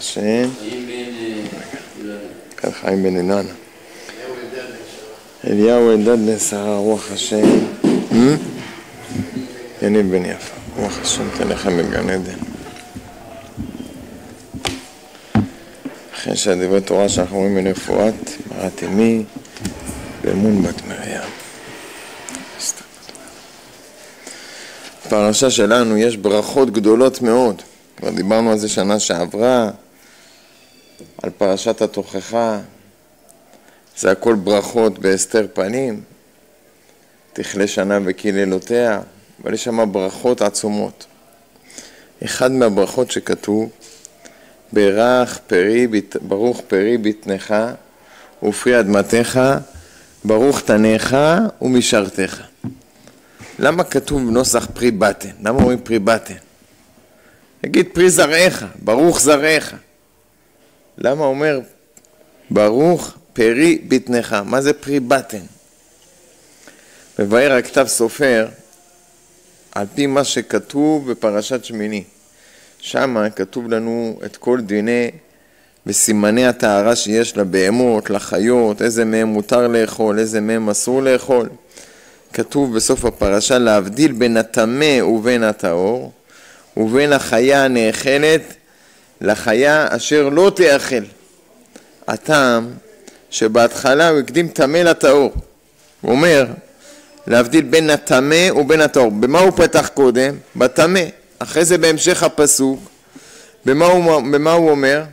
השם. חיים בן אילנה. אליהו אלדד בן שרה, רוח השם. יניב בן יפה, רוח השם תלכם בגן עדן. אחרי שהדברי תורה שאנחנו רואים בנפואת מרת אמי ואמון בת מרים. בפרשה שלנו יש ברכות גדולות מאוד. כבר דיברנו על זה שנה שעברה, על פרשת התוכחה. זה הכל ברכות בהסתר פנים, תכלה שנה וקללותיה, אבל יש שם ברכות עצומות. אחד מהברכות שכתוב, ברוך פרי בטנך ופרי אדמתך, ברוך תניך ומשרתך. למה כתוב נוסח פרי בטן? למה אומרים פרי בטן? נגיד פרי זרעך, ברוך זרעך. למה אומר ברוך פרי בטנך? מה זה פרי בטן? מבאר הכתב סופר על פי מה שכתוב בפרשת שמיני. שם כתוב לנו את כל דיני וסימני הטהרה שיש לבהמות, לחיות, איזה מהם מותר לאכול, איזה מהם אסור לאכול. כתוב בסוף הפרשה להבדיל בין הטמא ובין הטהור, ובין החיה הנאכלת לחיה אשר לא תאכל. הטעם שבהתחלה הוא הקדים טמא לטהור. הוא אומר להבדיל בין הטמא ובין הטהור. במה הוא פתח קודם? בטמא. אחרי זה בהמשך הפסוק, במה הוא אומר?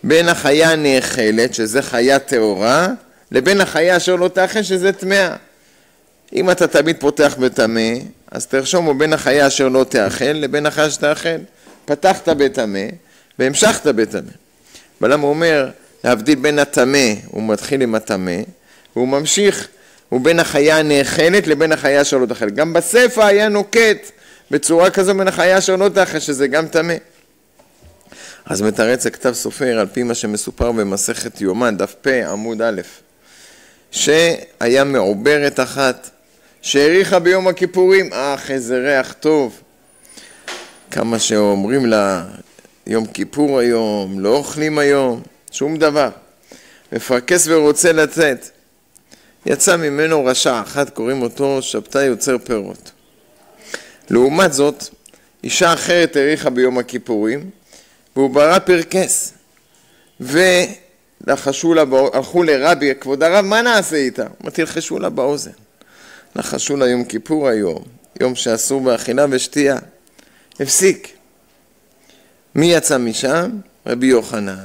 בין החיה הנאכלת, שזה חיה טהורה, לבין החיה אשר לא תאכל, שזה טמאה. אם אתה תמיד פותח בטמא, אז תרשום בין החיה אשר לא תאכל לבין החיה שתאכל. פתחת בטמא והמשכת בטמא. אבל למה הוא אומר להבדיל בין הטמא, הוא מתחיל עם הטמא, והוא ממשיך, הוא בין החיה הנאכלת לבין החיה אשר לא תאכל. גם בספר היה נוקט בצורה כזו בין החיה אשר לא תאכל, שזה גם טמא. אז מתרץ הכתב סופר על פי מה שמסופר במסכת יומן, דף פ עמוד א', שהיה מעוברת אחת שהאריכה ביום הכיפורים. איזה ריח טוב, כמה שאומרים לה יום כיפור היום, לא אוכלים היום, שום דבר, מפרקס ורוצה לצאת. יצא ממנו רשע אחד, קוראים אותו שבתאי יוצר פירות. לעומת זאת, אישה אחרת האריכה ביום הכיפורים, והוא ברא פרקס, הלכו לרבי, כבוד הרב, מה נעשה איתה? תלחשו לה באוזן. לחשו לה יום כיפור היום, יום שאסור באכילה ושתייה. הפסיק. מי יצא משם? רבי יוחנן.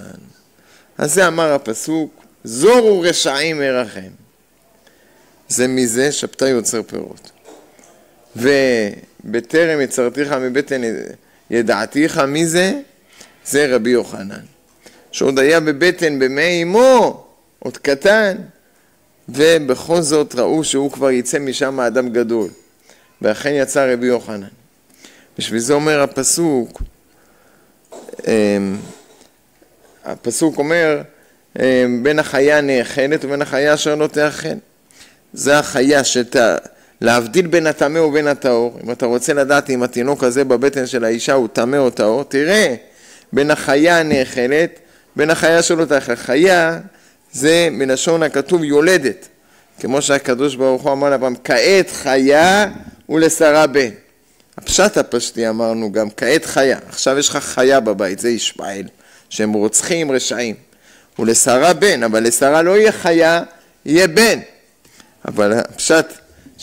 אז זה אמר הפסוק, זורו רשעים מרחם. זה מזה שבתאי יוצר פירות. ובטרם יצרתיך מבטן ידעתיך, מי זה? זה רבי יוחנן. שעוד היה בבטן במי אמו, עוד קטן, ובכל זאת ראו שהוא כבר יצא משם האדם גדול. ואכן יצא רבי יוחנן. בשביל זה אומר הפסוק אומר, בין החיה הנאכלת ובין החיה אשר לא תאכל. זה החיה להבדיל בין הטמא ובין הטהור. אם אתה רוצה לדעת אם התינוק הזה בבטן של האישה הוא טמא או טהור, תראה בין החיה הנאכלת, בין החיה שלא תאכל. חיה זה מלשון הכתוב יולדת, כמו שהקדוש ברוך הוא אמר לפעם, כעת חיה ולשרה בן. הפשט הפשטי אמרנו גם, כעת חיה. עכשיו יש לך חיה בבית, זה ישמעאל, שהם רוצחים רשעים. ולשרה בן, אבל לשרה לא יהיה חיה, יהיה בן. אבל הפשט,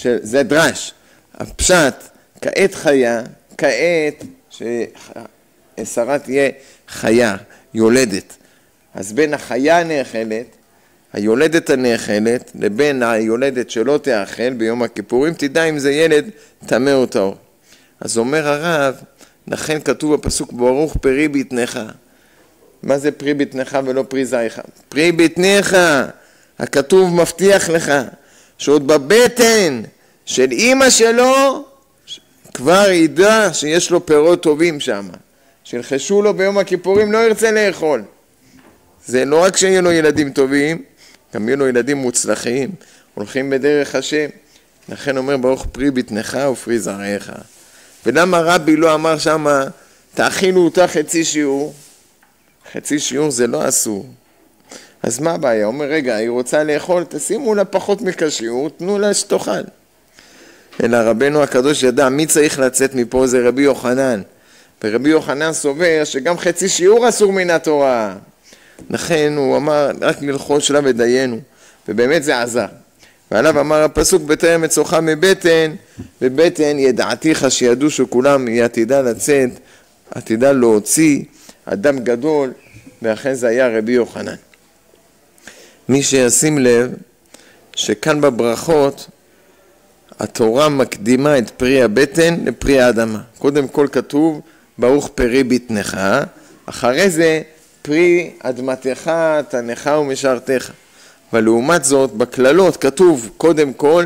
זה דרש. הפשט, כעת חיה, כעת ששרה תהיה חיה, יולדת. אז בין החיה הנאכלת, היולדת הנאכלת, לבין היולדת שלא תאכל ביום הכיפורים, תדע אם זה ילד טמא או טהור. אז אומר הרב, לכן כתוב בפסוק ברוך פרי בטנך. מה זה פרי בטנך ולא פרי זרעך? פרי בטנך, הכתוב מבטיח לך, שעוד בבטן של אמא שלו, כבר ידע שיש לו פירות טובים שם. שילחשו לו ביום הכיפורים, לא ירצה לאכול. זה לא רק שיהיה לו ילדים טובים, גם יהיו לו ילדים מוצלחים, הולכים בדרך השם. לכן אומר ברוך פרי בטנך ופרי זרעך. ולמה רבי לא אמר שם, תאכילו אותה חצי שיעור, חצי שיעור זה לא אסור. אז מה הבעיה? אומר, רגע, היא רוצה לאכול, תשימו לה פחות מכשיעור, תנו לה שתאכל. אלא רבנו הקדוש ידע מי צריך לצאת מפה, זה רבי יוחנן. ורבי יוחנן סובר שגם חצי שיעור אסור מן התורה. לכן הוא אמר רק ללחוש לה ודיינו, ובאמת זה עזר. ועליו אמר הפסוק בטרם אצאך מבטן, בבטן ידעתיך שידעו שכולם היא עתידה לצאת, עתידה להוציא, אדם גדול, ואכן זה היה רבי יוחנן. מי שישים לב שכאן בברכות התורה מקדימה את פרי הבטן לפרי האדמה. קודם כל כתוב ברוך פרי בטנך, אחרי זה פרי אדמתך, תנך ומשרתך. אבל לעומת זאת בכללות כתוב קודם כל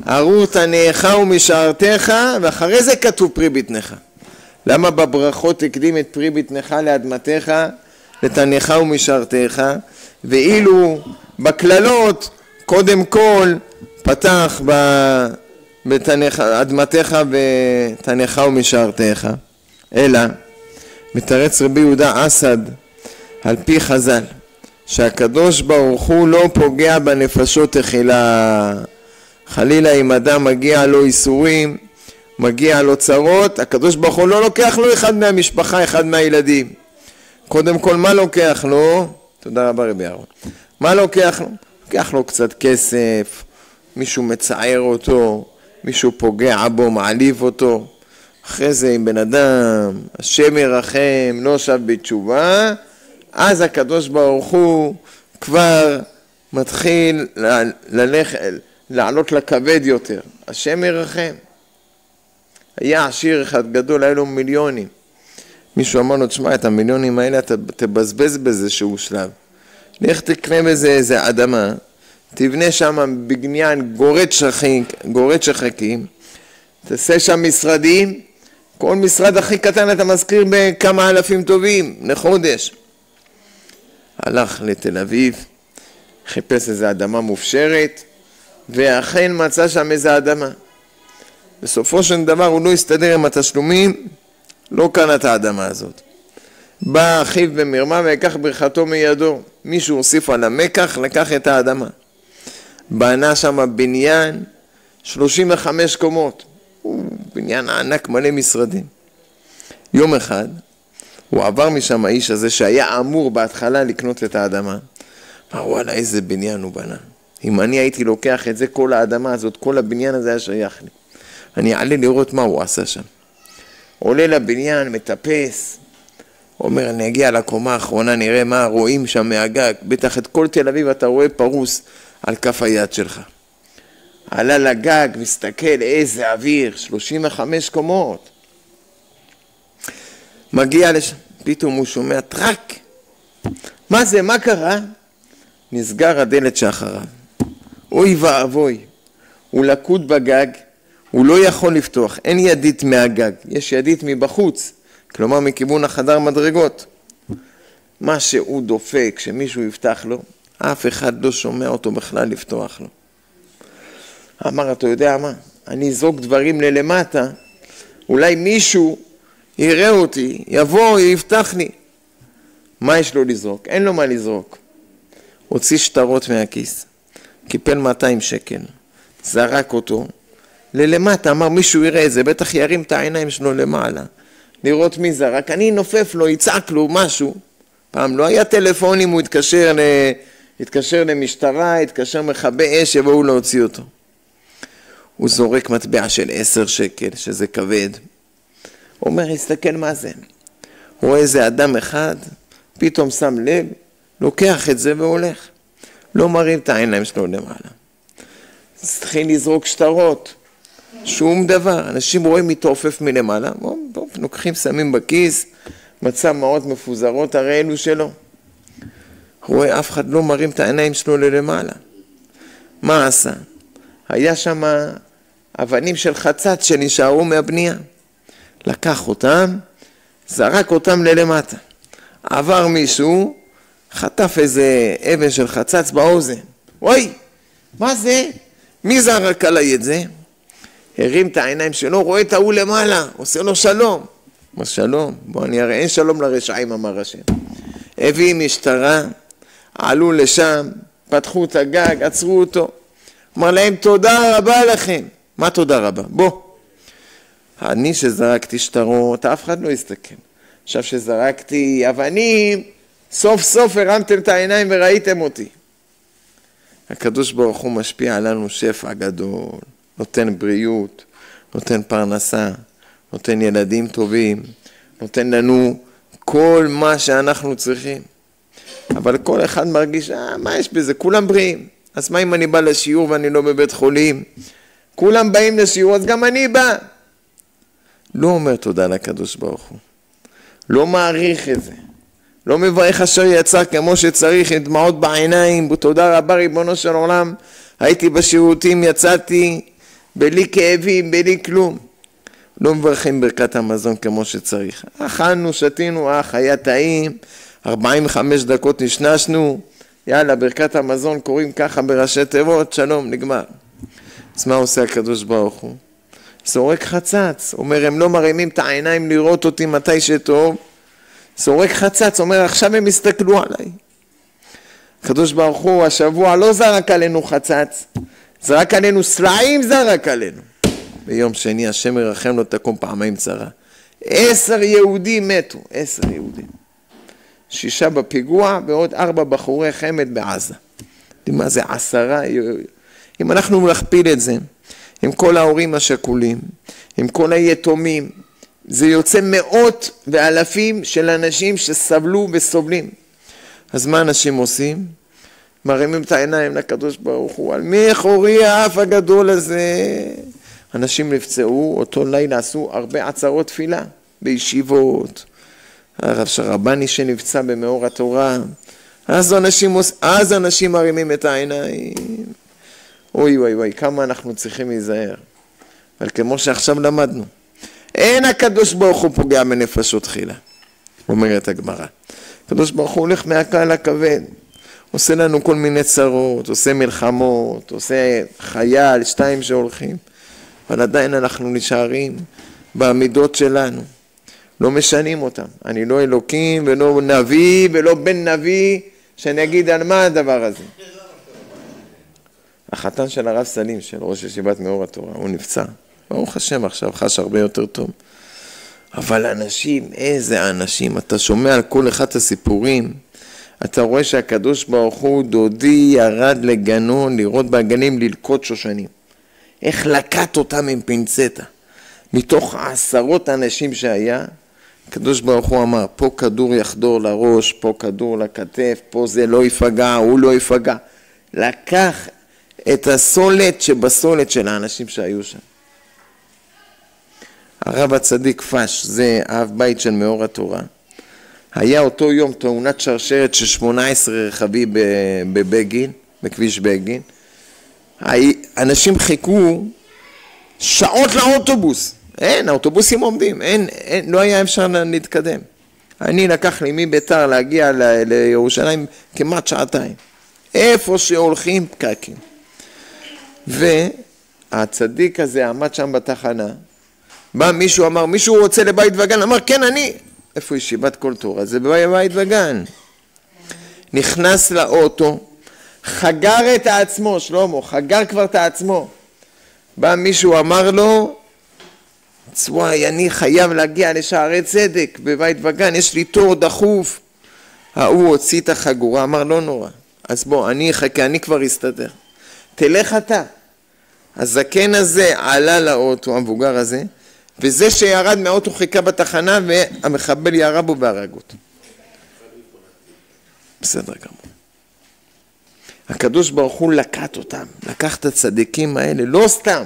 ארור תנך ומשרתך, ואחרי זה כתוב פרי בטנך. למה בברכות הקדים את פרי בטנך לאדמתך, לתנך ומשרתך, ואילו בכללות קודם כל פתח אדמתך ותנך ומשרתך. אלא מתרץ רבי יהודה אסד על פי חז"ל שהקדוש ברוך הוא לא פוגע בנפשות תחילה. חלילה אם אדם מגיע לו איסורים, מגיע לו צרות, הקדוש ברוך הוא לא לוקח לו אחד מהמשפחה, אחד מהילדים. קודם כל מה לוקח לו? תודה רבה רבי אהרון. מה לוקח לו? לוקח לו קצת כסף, מישהו מצער אותו, מישהו פוגע בו, מעליב אותו. אחרי זה אם בן אדם, השם ירחם, לא שב בתשובה, אז הקדוש ברוך הוא כבר מתחיל לעלות לכבד יותר. השם ירחם. היה עשיר אחד גדול, היה לו מיליונים. מישהו אמר לו, תשמע, את המיליונים האלה אתה תבזבז באיזשהו שלב. לך תקנה בזה איזה אדמה, תבנה שם בגניין גורד שחקים, תעשה שם משרדים, כל משרד הכי קטן אתה מזכיר בכמה אלפים טובים לחודש. הלך לתל אביב, חיפש איזה אדמה מופשרת, ואכן מצא שם איזה אדמה. בסופו של דבר הוא לא הסתדר עם התשלומים, לא קנה את האדמה הזאת. בא אחיו במרמה ויקח ברכתו מידו. מישהו הוסיף על המקח, לקח את האדמה. בנה שם בניין 35 קומות. הוא בניין ענק מלא משרדים. יום אחד הוא עבר משם האיש הזה שהיה אמור בהתחלה לקנות את האדמה. אמר וואלה איזה בניין הוא בנה. אם אני הייתי לוקח את זה, כל האדמה הזאת, כל הבניין הזה היה שייך לי. אני אעלה לראות מה הוא עשה שם. עולה לבניין, מטפס. אומר אני אגיע לקומה האחרונה, נראה מה רואים שם מהגג. בטח את כל תל אביב אתה רואה פרוס על כף היד שלך. עלה לגג, מסתכל איזה אוויר, 35 קומות. מגיע לשם, פתאום הוא שומע טרק. מה זה, מה קרה? נסגר הדלת שאחריו. אוי ואבוי, הוא לקוד בגג, הוא לא יכול לפתוח, אין ידית מהגג, יש ידית מבחוץ, כלומר מכיוון החדר מדרגות. מה שהוא דופק, שמישהו יפתח לו, אף אחד לא שומע אותו בכלל לפתוח לו. אמר, אתה יודע מה? אני אזרוק דברים ללמטה, אולי מישהו יראה אותי, יבוא, יפתח לי. מה יש לו לזרוק? אין לו מה לזרוק. הוציא שטרות מהכיס, קיפל 200 שקל, זרק אותו ללמטה, אמר מישהו יראה את זה, בטח ירים את העיניים שלו למעלה, לראות מי זרק, אני נופף לו, יצעק לו משהו. פעם לא היה טלפונים, הוא התקשר למשטרה, התקשר מכבי אש, יבואו להוציא אותו. הוא זורק מטבע של 10 שקל, שזה כבד. הוא אומר, הסתכל מה זה. הוא רואה איזה אדם אחד, פתאום שם לב, לוקח את זה והולך. לא מרים את העיניים שלו למעלה. התחיל לזרוק שטרות, שום דבר. אנשים רואים מתעופף מלמעלה, לוקחים, שמים בכיס, מצא מעות מפוזרות, הרי אלו שלו. רואה אף אחד לא מרים את העיניים שלו ללמעלה. מה עשה? היה שם אבנים של חצץ שנשארו מהבנייה. לקח אותם, זרק אותם ללמטה. עבר מישהו, חטף איזה אבן של חצץ באוזן. וואי, מה זה? מי זרק עליי את זה? הרים את העיניים שלו, רואה את ההוא למעלה, עושה לו שלום. מה שלום? בוא אני אראה, אין שלום לרשעים, אמר השם. הביא משטרה, עלו לשם, פתחו את הגג, עצרו אותו. אמר להם, תודה רבה לכם. מה תודה רבה? בוא. אני שזרקתי שטרות, אף אחד לא יסתכל. עכשיו שזרקתי אבנים, סוף סוף הרמתם את העיניים וראיתם אותי. הקדוש ברוך הוא משפיע עלינו שפע גדול, נותן בריאות, נותן פרנסה, נותן ילדים טובים, נותן לנו כל מה שאנחנו צריכים. אבל כל אחד מרגיש, מה יש בזה? כולם בריאים. אז מה אם אני בא לשיעור ואני לא בבית חולים? כולם באים לשיעור, אז גם אני בא. לא אומר תודה לקדוש ברוך הוא. לא מעריך את זה. לא מברך אשר יצא כמו שצריך, עם דמעות בעיניים, תודה רבה ריבונו של עולם, הייתי בשירותים, יצאתי, בלי כאבים, בלי כלום. לא מברכים ברכת המזון כמו שצריך. אכלנו, שתינו, היה טעים, 45 דקות נשנשנו, יאללה, ברכת המזון קוראים ככה בראשי תיבות, שלום, נגמר. אז מה עושה הקדוש ברוך הוא? זורק חצץ, אומר, הם לא מרימים את העיניים לראות אותי מתי שטוב, זורק חצץ, אומר, עכשיו הם הסתכלו עליי. הקדוש ברוך הוא השבוע לא זרק עלינו חצץ, זרק עלינו סלעים, זרק עלינו. ביום שני השם ירחם לו תקום פעמיים צרה. 10 יהודים מתו, 10 יהודים. 6 בפיגוע ועוד 4 בחורי חמד בעזה. מה זה 10? אם אנחנו נכפיל את זה, עם כל ההורים השכולים, עם כל היתומים, זה יוצא מאות ואלפים של אנשים שסבלו וסובלים. אז מה אנשים עושים? מרימים את העיניים לקדוש ברוך הוא, על מי חורי האף הגדול הזה? אנשים נפצעו, אותו לילה עשו הרבה עצרות תפילה, בישיבות, הרב שרבני שנפצע במאור התורה, אז אנשים מרימים את העיניים. אוי וואי וואי, כמה אנחנו צריכים להיזהר. אבל כמו שעכשיו למדנו, אין הקדוש ברוך הוא פוגע בנפשות תחילה, אומרת הגמרא. הקדוש ברוך הוא הולך מהקהל הכבד, עושה לנו כל מיני צרות, עושה מלחמות, עושה חייל, 2 שהולכים, אבל עדיין אנחנו נשארים בעמידות שלנו, לא משנים אותם. אני לא אלוקים ולא נביא ולא בן נביא, שאני אגיד על מה הדבר הזה. החתן של הרב סלים, של ראש ישיבת מאור התורה, הוא נפצע. ברוך השם עכשיו, חש הרבה יותר טוב. אבל אנשים, איזה אנשים, אתה שומע על כל אחד הסיפורים, אתה רואה שהקדוש ברוך הוא דודי ירד לגנו, לראות בעגנים, ללקוט שושנים. איך לקט אותם עם פינצטה. מתוך 10 אנשים שהיה, הקדוש ברוך הוא אמר, פה כדור יחדור לראש, פה כדור לכתף, פה זה לא יפגע, הוא לא יפגע. לקח את הסולת שבסולת של האנשים שהיו שם. הרב הצדיק פש, זה אב בית של מאור התורה. היה אותו יום תאונת שרשרת של 18 רכבים בבגין, בכביש בגין. אנשים חיכו שעות לאוטובוס. אין, האוטובוסים עומדים, לא היה אפשר להתקדם. אני לקח לי מביתר להגיע לירושלים כמעט 2 שעות. איפה שהולכים פקקים. והצדיק הזה עמד שם בתחנה, בא מישהו אמר, מישהו רוצה לבית וגן? אמר, כן, אני. איפה ישיבת כל תורה? זה בבית וגן. נכנס לאוטו, חגר את עצמו, שלמה, חגר כבר את עצמו. בא מישהו אמר לו, צוואי, אני חייב להגיע לשערי צדק בבית וגן, יש לי תור דחוף. הוא הוציא את החגורה, אמר, לא נורא. אז בוא, אני אחכה, אני כבר אסתדר. תלך אתה. הזקן הזה עלה לאוטו, המבוגר הזה, וזה שירד מהאוטו חיכה בתחנה, והמחבל ירה בו והרג אותו. בסדר גמור. הקדוש ברוך הוא לקט אותם, לקח את הצדיקים האלה, לא סתם.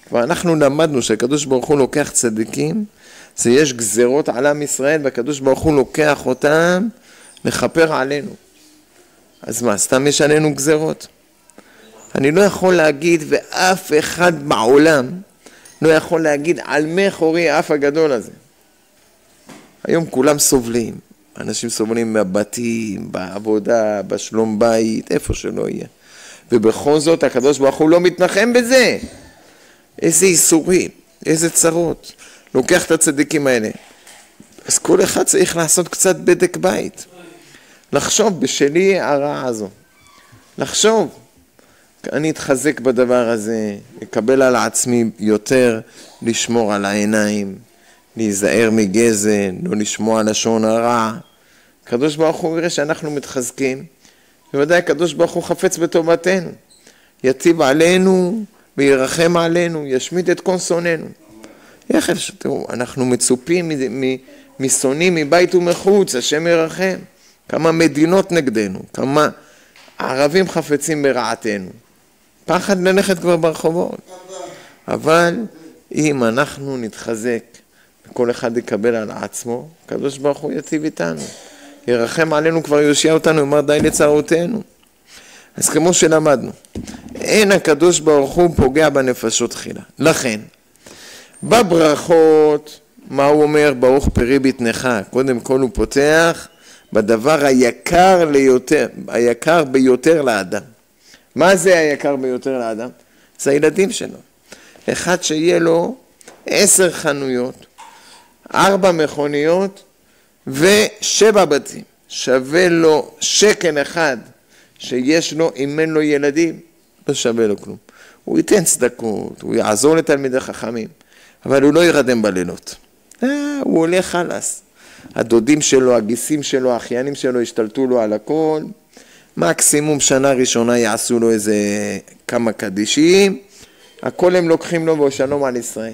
כבר אנחנו למדנו שהקדוש ברוך הוא לוקח צדיקים, זה יש גזרות על עם ישראל, והקדוש ברוך הוא לוקח אותם לכפר עלינו. אז מה, סתם יש עלינו גזרות? אני לא יכול להגיד, ואף אחד בעולם לא יכול להגיד על מי חורי האף הגדול הזה. היום כולם סובלים, אנשים סובלים מהבתים, בעבודה, בשלום בית, איפה שלא יהיה. ובכל זאת הקדוש ברוך הוא לא מתנחם בזה. איזה איסורים, איזה צרות. לוקח את הצדיקים האלה. אז כל אחד צריך לעשות קצת בדק בית. לחשוב בשלי הרעה הזו. לחשוב, אני אתחזק בדבר הזה, אקבל על עצמי יותר, לשמור על העיניים, להיזהר מגזן, לא לשמוע לשון הרע. הקדוש ברוך הוא יראה שאנחנו מתחזקים, בוודאי הקדוש ברוך הוא חפץ בטובתנו, יציב עלינו וירחם עלינו, ישמיד את כל שונאינו. איך תראו, אנחנו מצופים משונאים מבית ומחוץ, השם ירחם. כמה מדינות נגדנו, כמה ערבים חפצים ברעתנו. פחד ללכת כבר ברחובות. אבל אם אנחנו נתחזק, כל אחד יקבל על עצמו, הקדוש ברוך הוא יציב איתנו. ירחם עלינו, כבר יושיע אותנו, יאמר די לצרותינו. אז כמו שלמדנו, אין הקדוש ברוך הוא פוגע בנפשות תחילה. לכן, בברכות, מה הוא אומר? ברוך פרי בטנך. קודם כל הוא פותח בדבר היקר ביותר לאדם. מה זה היקר ביותר לאדם? זה הילדים שלו. אחד שיהיה לו 10 חנויות, 4 מכוניות ו7 בתים. שווה לו שקל אחד שיש לו, אם אין לו ילדים, לא שווה לו כלום. הוא ייתן צדקות, הוא יעזור לתלמידי חכמים, אבל הוא לא ירדם בלילות. הוא הולך חלס. הדודים שלו, הגיסים שלו, האחיינים שלו השתלטו לו על הכל. מקסימום שנה ראשונה יעשו לו איזה כמה קדישים. הכל הם לוקחים לו ושלום על ישראל.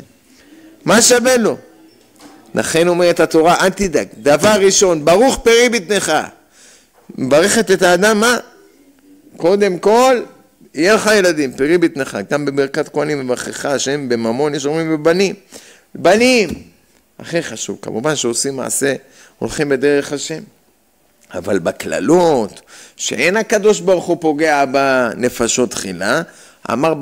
מה שווה לו? לכן אומרת התורה, אל תדאג. דבר ראשון, ברוך פרי בטנך. מברכת את האדם, מה? קודם כל, יהיה לך ילדים, פרי בטנך. גם בברכת כהנים מברכך השם, בממון יש אומרים בבנים. בנים! הכי חשוב, כמובן שעושים מעשה, הולכים בדרך השם. אבל בכללות, שאין הקדוש ברוך הוא פוגע בנפשות תחילה, אמר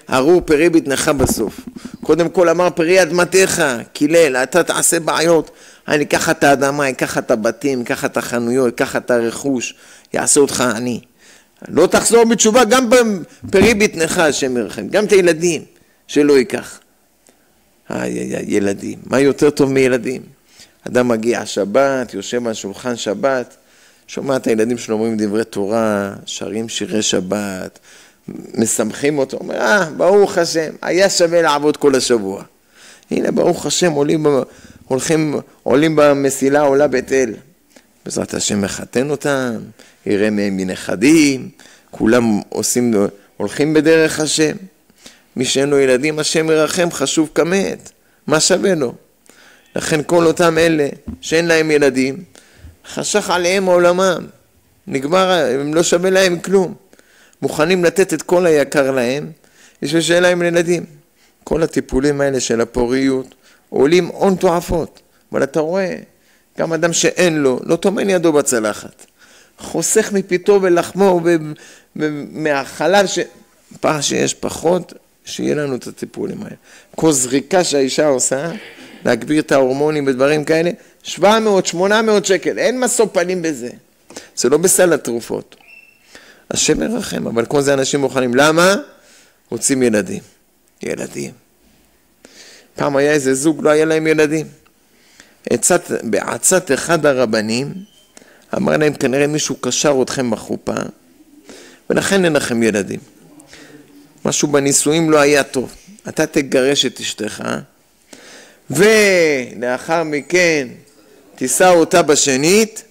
ארור פרי בטנך בסוף. קודם כל אמר פרי אדמתך, קילל, אתה תעשה בעיות. אני אקח את האדמה, אקח את הבתים, אקח את החנויות, אקח את הרכוש, יעשה אותך עני. לא תחזור בתשובה, גם פרי בטנך השם ירחם, גם את הילדים שלא ייקח. ילדים, מה יותר טוב מילדים? אדם מגיע שבת, יושב על שולחן שבת, שומע את הילדים שלו אומרים דברי תורה, שרים שירי שבת, משמחים אותו, אומר, ברוך השם, היה שווה לעבוד כל השבוע. הנה, ברוך השם, עולים במסילה, עולה בית אל. בעזרת השם מחתן אותם, יראה מהם מנכדים, כולם הולכים בדרך השם. מי שאין לו ילדים, השם ירחם, חשוב כמת. מה שווה לו? לכן כל אותם אלה שאין להם ילדים, חשך עליהם עולמם. נגמר, הם לא שווה להם כלום. מוכנים לתת את כל היקר להם, בשביל שאין להם ילדים. כל הטיפולים האלה של הפוריות, עולים הון תועפות. אבל אתה רואה, גם אדם שאין לו, לא טומן ידו בצלחת. חוסך מפיתו ולחמו מהחלב פעם שיש פחות, שיהיה לנו את הטיפולים האלה. כל זריקה שהאישה עושה, להגביר את ההורמונים בדברים כאלה, 700-800 שקל, אין מסו פנים בזה. זה לא בסל התרופות. השם ירחם, אבל כל זה אנשים מוכנים. למה? רוצים ילדים. ילדים. פעם היה איזה זוג, לא היה להם ילדים. בעצת אחד הרבנים, אמר להם, כנראה מישהו קשר אתכם בחופה, ולכן אין לכם ילדים. משהו בנישואים לא היה טוב. אתה תגרש את אשתך, ולאחר מכן תישא אותה בשנית,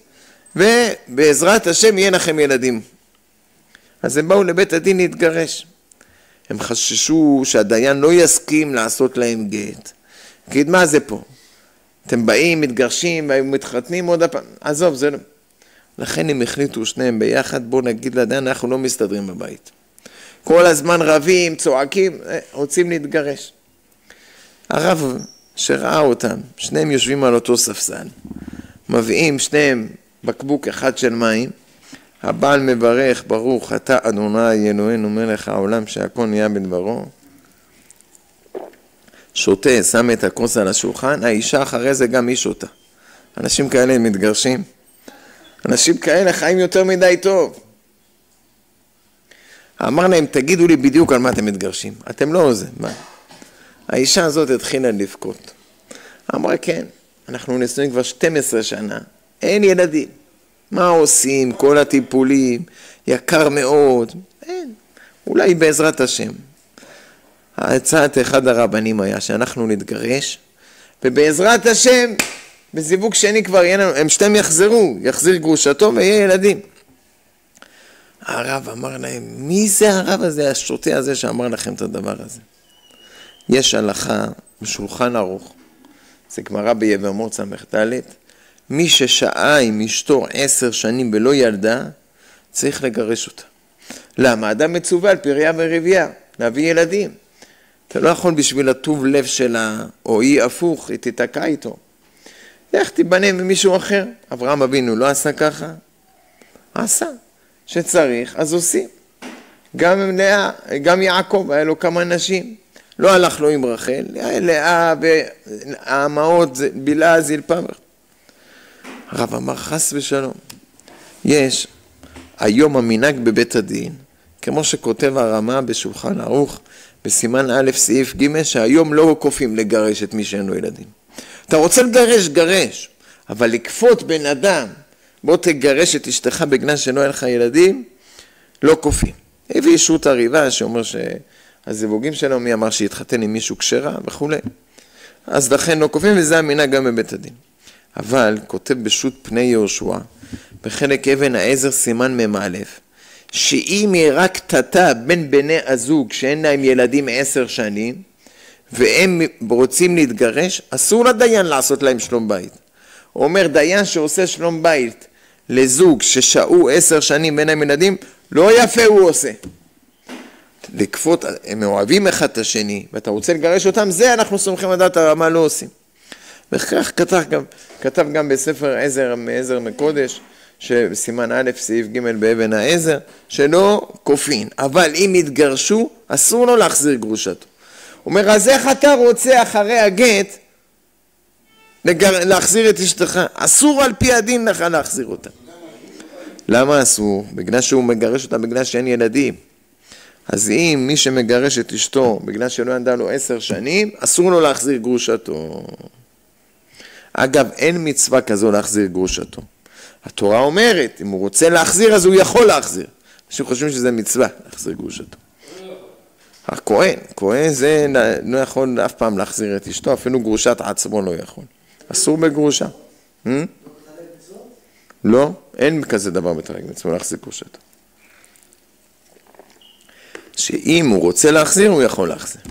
ובעזרת השם יהיה לכם ילדים. אז הם באו לבית הדין להתגרש. הם חששו שהדיין לא יסכים לעשות להם גט. כי מה זה פה? אתם באים, מתגרשים, מתחתנים עוד הפעם. עזוב, זה לא. לכן הם החליטו שניהם ביחד, בואו נגיד לדיין, אנחנו לא מסתדרים בבית. כל הזמן רבים, צועקים, רוצים להתגרש. הרב שראה אותם, שניהם יושבים על אותו ספסל, מביאים שניהם בקבוק אחד של מים, הבעל מברך, ברוך אתה אדוני אלוהינו מלך העולם שהכל נהיה בדברו, שותה, שם את הכוס על השולחן, האישה אחרי זה גם היא שותה. אנשים כאלה מתגרשים, אנשים כאלה חיים יותר מדי טוב. אמר להם, תגידו לי בדיוק על מה אתם מתגרשים. אתם לא זה, מה? האישה הזאת התחילה לבכות. אמרה, כן, אנחנו נשואים כבר 12 שנה, אין ילדים. מה עושים? כל הטיפולים, יקר מאוד. אין, אולי בעזרת השם. הצעת אחד הרבנים היה שאנחנו נתגרש, ובעזרת השם, בזיווג שני כבר יהיה לנו, הם שתיים יחזיר גרושתו ויהיה ילדים. הרב אמר להם, מי זה הרב הזה, השוטה הזה שאמר לכם את הדבר הזה? יש הלכה בשולחן ערוך, זה גמרא ביבמות ס"ד, מי ששעה עם אשתו 10 שנים ולא ילדה, צריך לגרש אותה. למה? אדם מצווה על פריה ורבייה, להביא ילדים. אתה לא יכול בשביל הטוב לב שלה, או היא הפוך, היא תתקע איתו. איך תיבנה ממישהו אחר? אברהם אבינו לא עשה ככה? עשה. שצריך, אז עושים. גם יעקב, היה לו כמה נשים. לא הלך לו עם רחל, לאה והאמהות בלעה זלפה. הרב אמר חס ושלום. יש היום המנהג בבית הדין, כמו שכותב הרמה בשולחן ערוך, בסימן א' סעיף ג', שהיום לא כופים לגרש את מי שאין לו ילדים. אתה רוצה לגרש, גרש, אבל לכפות בן אדם, בוא תגרש את אשתך בגלל שלא אין לך ילדים, לא כופים. הביא שו"ת הריבה שאומר שהזיווגים שלו, מי אמר שיתחתן עם מישהו כשרה וכו'. אז לכן לא כופים, וזה המנהג גם בבית הדין. אבל כותב בשו"ת פני יהושע, בחלק אבן העזר סימן מ"א, שאם היא רק קטטה בין בני הזוג שאין להם ילדים 10 שנים, והם רוצים להתגרש, אסור לדיין לעשות להם שלום בית. הוא אומר, דיין שעושה שלום בית לזוג ששהו 10 שנים בין להם ילדים, לא יפה הוא עושה. לכפות, הם אוהבים אחד את השני, ואתה רוצה לגרש אותם, זה אנחנו סומכים לדעת הרמה לא עושים. וכך כתב גם בספר עזר מקודש, שבסימן א' סעיף ג' באבן העזר, שלא כופין, אבל אם יתגרשו, אסור לו להחזיר גרושתו. הוא אומר, אז איך אתה רוצה אחרי הגט להחזיר את אשתך? אסור על פי הדין לך להחזיר אותה. למה אסור? בגלל שהוא מגרש אותה בגלל שאין ילדים. אז אם מי שמגרש את אשתו בגלל שלא ילדה לו 10 שנים, אסור לו להחזיר גרושתו. אגב, אין מצווה כזו להחזיר גרושתו. התורה אומרת, אם הוא רוצה להחזיר, אז הוא יכול להחזיר. אנשים חושבים שזה מצווה, להחזיר גרושתו. הכהן זה לא יכול אף פעם להחזיר את אשתו, אפילו גרושת עצמו לא יכול. אסור בגרושה. לא, אין כזה דבר בתרי"ג מצוות להחזיר גרושתו. שאם הוא רוצה להחזיר, הוא יכול להחזיר.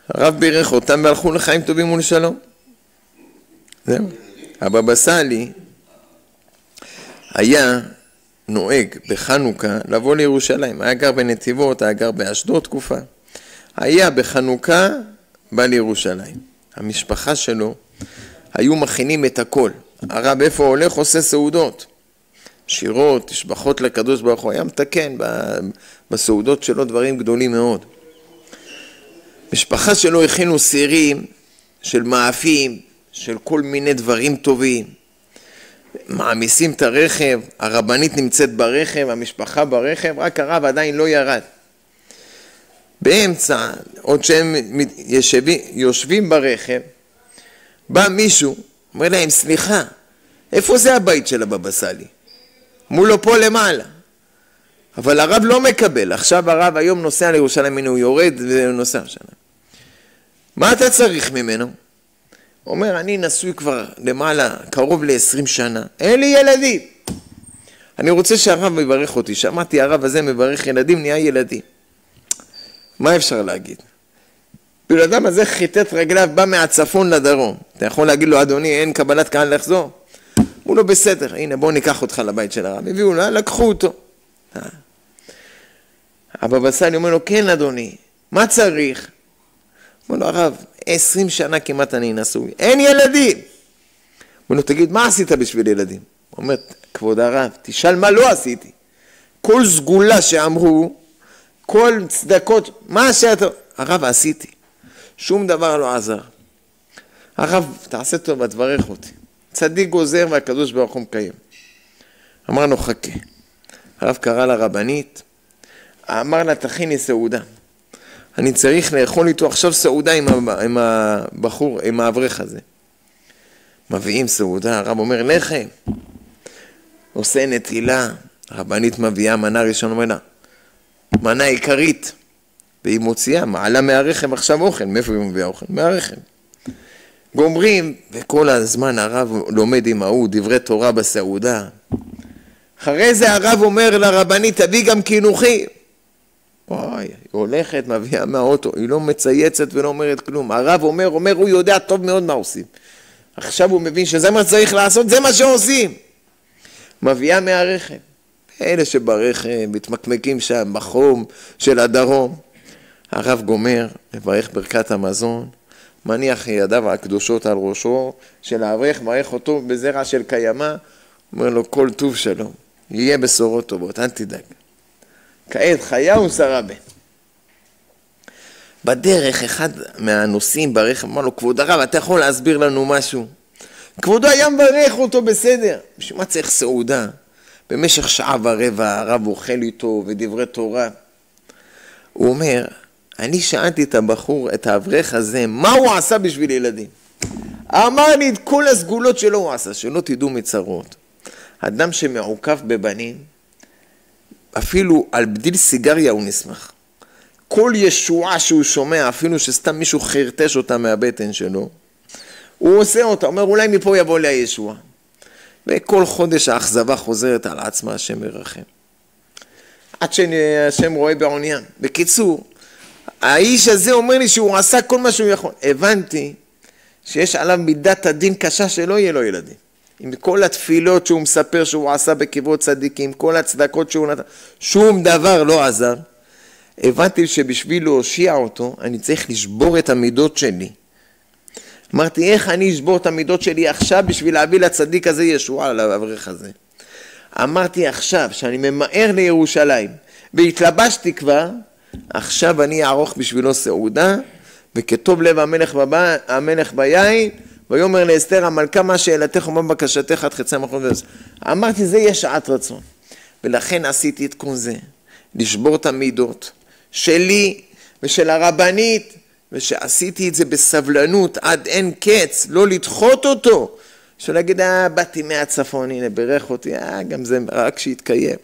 הרב בירך אותם והלכו לחיים טובים ולשלום. זהו. הבבא סאלי היה נוהג בחנוכה לבוא לירושלים. היה גר בנתיבות, היה גר באשדוד תקופה. היה בחנוכה בא לירושלים. המשפחה שלו היו מכינים את הכל. הרב איפה הולך עושה סעודות. שירות, תשבחות לקדוש ברוך הוא. היה מתקן בסעודות שלו דברים גדולים מאוד. משפחה שלו הכינו סירים של מאפים, של כל מיני דברים טובים. מעמיסים את הרכב, הרבנית נמצאת ברכב, המשפחה ברכב, רק הרב עדיין לא ירד. באמצע, עוד שהם יושבים ברכב, בא מישהו, אומר להם, סליחה, איפה זה הבית של הבבא סאלי? מולו פה למעלה. אבל הרב לא מקבל, עכשיו הרב היום נוסע לירושלים, הוא יורד ונוסע שם. מה אתה צריך ממנו? הוא אומר, אני נשוי כבר למעלה, קרוב ל-20 שנה, אין לי ילדים. אני רוצה שהרב מברך אותי, שמעתי הרב הזה מברך ילדים, נהיה ילדים. מה אפשר להגיד? בלעדם הזה חיטט רגליו, בא מהצפון לדרום. אתה יכול להגיד לו, אדוני, אין קבלת קהל לחזור? הוא לא בסדר, הנה בוא ניקח אותך לבית של הרב. הביאו לו, לקחו אותו. הבבא סאלי אומר לו, כן אדוני, מה צריך? אומר לו, הרב, 20 שנה כמעט אני נשוי, אין ילדים. אומר לו, תגיד, מה עשית בשביל ילדים? הוא אומר, כבוד הרב, תשאל מה לא עשיתי. כל סגולה שאמרו, כל צדקות, מה שאתה... הרב, עשיתי. שום דבר לא עזר. הרב, תעשה טוב, תברך אותי. צדיק גוזר והקדוש ברוך הוא מקיים. אמרנו, חכה. הרב קרא לרבנית, אמר לה, תכיני סעודה. אני צריך לאכול איתו עכשיו סעודה עם הבחור, עם האברך הזה. מביאים סעודה, הרב אומר לחם, עושה נטילה, הרבנית מביאה מנה ראשונה, אומר לה, מנה עיקרית, והיא מוציאה, מעלה מהרחם עכשיו אוכל, מאיפה היא מביאה אוכל? מהרחם. גומרים, וכל הזמן הרב לומד עם ההוא דברי תורה בסעודה. אחרי זה הרב אומר לרבנית, תביא גם קינוחי. וואי, היא הולכת, מביאה מהאוטו, היא לא מצייצת ולא אומרת כלום. הרב אומר, הוא יודע טוב מאוד מה עושים. עכשיו הוא מבין שזה מה צריך לעשות, זה מה שעושים. מביאה מהרחם. אלה שברחם, מתמקמקים שם בחום של הדרום. הרב גומר, מברך ברכת המזון, מניח ידיו הקדושות על ראשו של האברך, מברך אותו בזרע של קיימה, אומר לו כל טוב שלום, יהיה בשורות טובות, אל תדאג. כעת חיה ושרה בן. בדרך אחד מהנוסעים ברכב אמר לו, כבוד הרב, אתה יכול להסביר לנו משהו? כבודו היה מברך אותו בסדר, בשביל מה צריך סעודה? במשך שעה ורבע הרב אוכל איתו ודברי תורה. הוא אומר, אני שאלתי את הבחור, את האברך הזה, מה הוא עשה בשביל ילדים? אמר לי את כל הסגולות שלו הוא עשה, שלא תדעו מצרות. אדם שמעוקף בבנים, אפילו על בדיל סיגריה הוא נשמח. כל ישועה שהוא שומע, אפילו שסתם מישהו חרטש אותה מהבטן שלו, הוא עושה אותה, אומר אולי מפה יבוא לה ישועה. וכל חודש האכזבה חוזרת על עצמה, השם ירחם. עד שהשם רואה בעוניים. בקיצור, האיש הזה אומר לי שהוא עשה כל מה שהוא יכול. הבנתי שיש עליו מידת הדין קשה שלא יהיה לו ילדים. עם כל התפילות שהוא מספר שהוא עשה בקברות צדיקים, כל הצדקות שהוא נתן, שום דבר לא עזר. הבנתי שבשביל להושיע אותו, אני צריך לשבור את המידות שלי. אמרתי, איך אני אשבור את המידות שלי עכשיו בשביל להביא לצדיק הזה ישועה על האברך הזה? אמרתי עכשיו, שאני ממהר לירושלים, והתלבשתי כבר, עכשיו אני אערוך בשבילו סעודה, וכתוב לב המלך ביין, ויאמר לאסתר המלכה מה שאלתך ומה בקשתך עד חצי המחוז. אמרתי, זה יהיה שעת רצון. ולכן עשיתי את כל זה, לשבור את המידות שלי ושל הרבנית, ושעשיתי את זה בסבלנות עד אין קץ, לא לדחות אותו. שלא להגיד, באתי מהצפון, הנה ברך אותי, גם זה רק שיתקיים.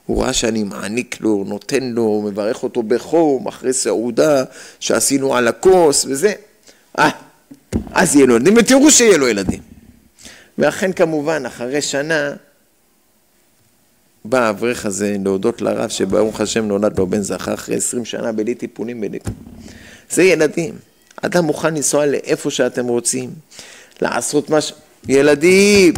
הוא ראה שאני מעניק לו, נותן לו, מברך אותו בחום, אחרי סעודה שעשינו על הכוס וזה. אז יהיה לו ילדים, ותראו שיהיה לו ילדים. ואכן כמובן, אחרי שנה, בא האברך הזה להודות לרב שברוך השם נולד לו בן זכר, אחרי 20 שנה בלי טיפולים בלי. זה ילדים. אדם מוכן לנסוע לאיפה שאתם רוצים, לעשות משהו. ילדים.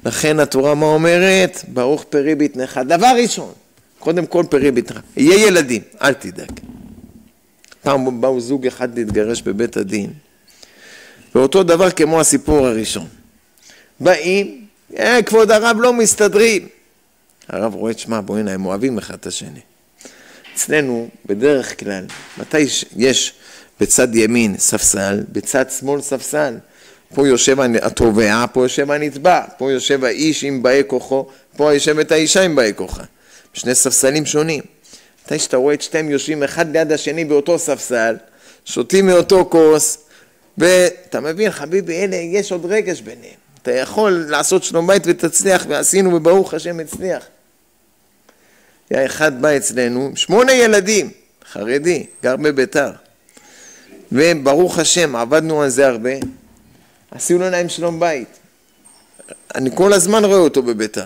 לכן התורה מה אומרת? ברוך פרי בטנך. דבר ראשון, קודם כל פרי בטנך. יהיה ילדים, אל תדאג. פעם באו זוג אחד להתגרש בבית הדין. ואותו דבר כמו הסיפור הראשון. באים, כבוד הרב לא מסתדרים. הרב רואה, תשמע, בואי הנה, הם אוהבים אחד את השני. אצלנו, בדרך כלל, מתי יש בצד ימין ספסל, בצד שמאל ספסל, פה יושב התובע, פה יושב הנתבע, פה יושב האיש עם באי כוחו, פה יושבת האישה עם באי כוחה. שני ספסלים שונים. מתי שאתה רואה את שתיהם יושבים אחד ליד השני באותו ספסל, שותים מאותו כוס, ואתה מבין, חביבי, אלה, יש עוד רגש ביניהם. אתה יכול לעשות שלום בית ותצליח, ועשינו וברוך השם הצליח. היה אחד בא אצלנו, 8 ילדים, חרדי, גר בביתר. וברוך השם, עבדנו על זה הרבה, עשינו להם שלום בית. אני כל הזמן רואה אותו בביתר.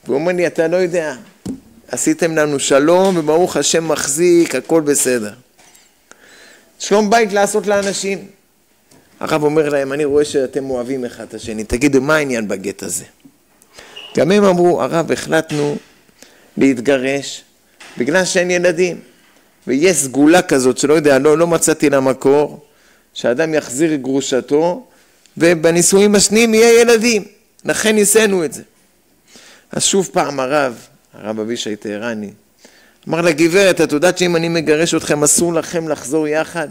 והוא אומר לי, אתה לא יודע, עשיתם לנו שלום וברוך השם מחזיק, הכל בסדר. שלום בית לעשות לאנשים. הרב אומר להם, אני רואה שאתם אוהבים אחד את השני, תגידו, מה העניין בגט הזה? גם הם אמרו, הרב, החלטנו להתגרש בגלל שאין ילדים. ויש סגולה כזאת שלא יודע, לא מצאתי לה מקור, שאדם יחזיר גרושתו, ובנישואים השניים יהיה ילדים. לכן ניסינו את זה. אז שוב פעם הרב אבישי טהרני, אמר לגברת, את יודעת שאם אני מגרש אתכם, אסור לכם לחזור יחד?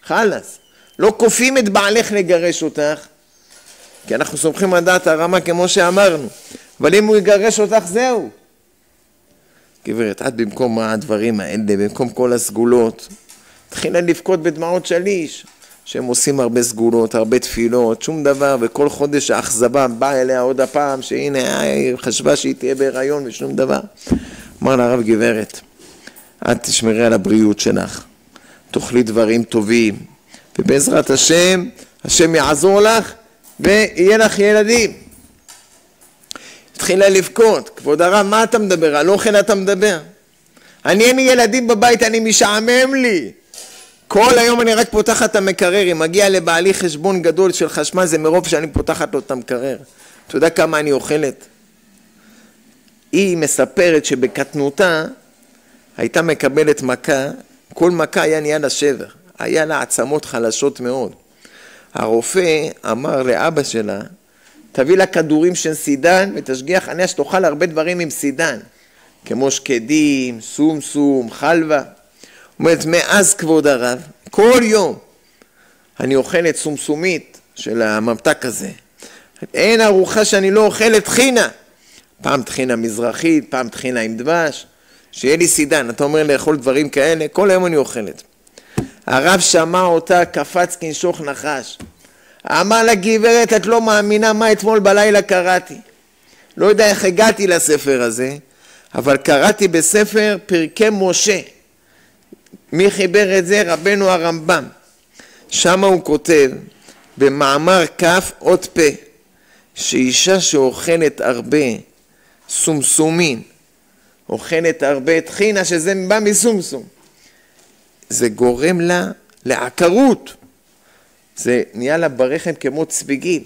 חלס. לא כופים את בעלך לגרש אותך, כי אנחנו סומכים על דעת הרמה כמו שאמרנו. אבל אם הוא יגרש אותך, זהו. גברת, את במקום הדברים האלה, במקום כל הסגולות, תחילה לבכות בדמעות שליש. שהם עושים הרבה סגולות, הרבה תפילות, שום דבר, וכל חודש האכזבה באה אליה עוד הפעם, שהנה היא חשבה שהיא תהיה בהיריון ושום דבר. אמר לה הרב, גברת, את תשמרי על הבריאות שלך, תאכלי דברים טובים, ובעזרת השם, השם יעזור לך ויהיה לך ילדים. התחילה לבכות, כבוד הרב, מה אתה מדבר? על אוכל אתה מדבר? אני אין לי ילדים בבית, אני משעמם לי. כל היום אני רק פותחת את המקרר, אם מגיע לבעלי חשבון גדול של חשמל, זה מרוב שאני פותחת לו את המקרר. אתה יודע כמה אני אוכלת? היא מספרת שבקטנותה הייתה מקבלת מכה, כל מכה היה נהיה לה שבר, היה לה עצמות חלשות מאוד. הרופא אמר לאבא שלה, תביא לה כדורים של סידן ותשגיח עניה שתאכל הרבה דברים עם סידן, כמו שקדים, סום, חלבה. אומרת, מאז כבוד הרב, כל יום אני אוכלת סומסומית של הממתק הזה. אין ארוחה שאני לא אוכלת תחינה. פעם תחינה מזרחית, פעם תחינה עם דבש, שיהיה לי סידן. אתה אומר לאכול דברים כאלה, כל היום אני אוכלת. הרב שמע אותה, קפץ כנשוך נחש. אמר לה, גברת, את לא מאמינה מה אתמול בלילה קראתי. לא יודע איך הגעתי לספר הזה, אבל קראתי בספר פרקי משה. מי חיבר את זה? רבנו הרמב"ם. שם הוא כותב, במאמר כף אות פה, שאישה שאוכלת הרבה סומסומין, אוכלת הרבה תחינה, שזה בא מסומסום, זה גורם לה לעקרות. זה נהיה לה ברחם כמו צביגים.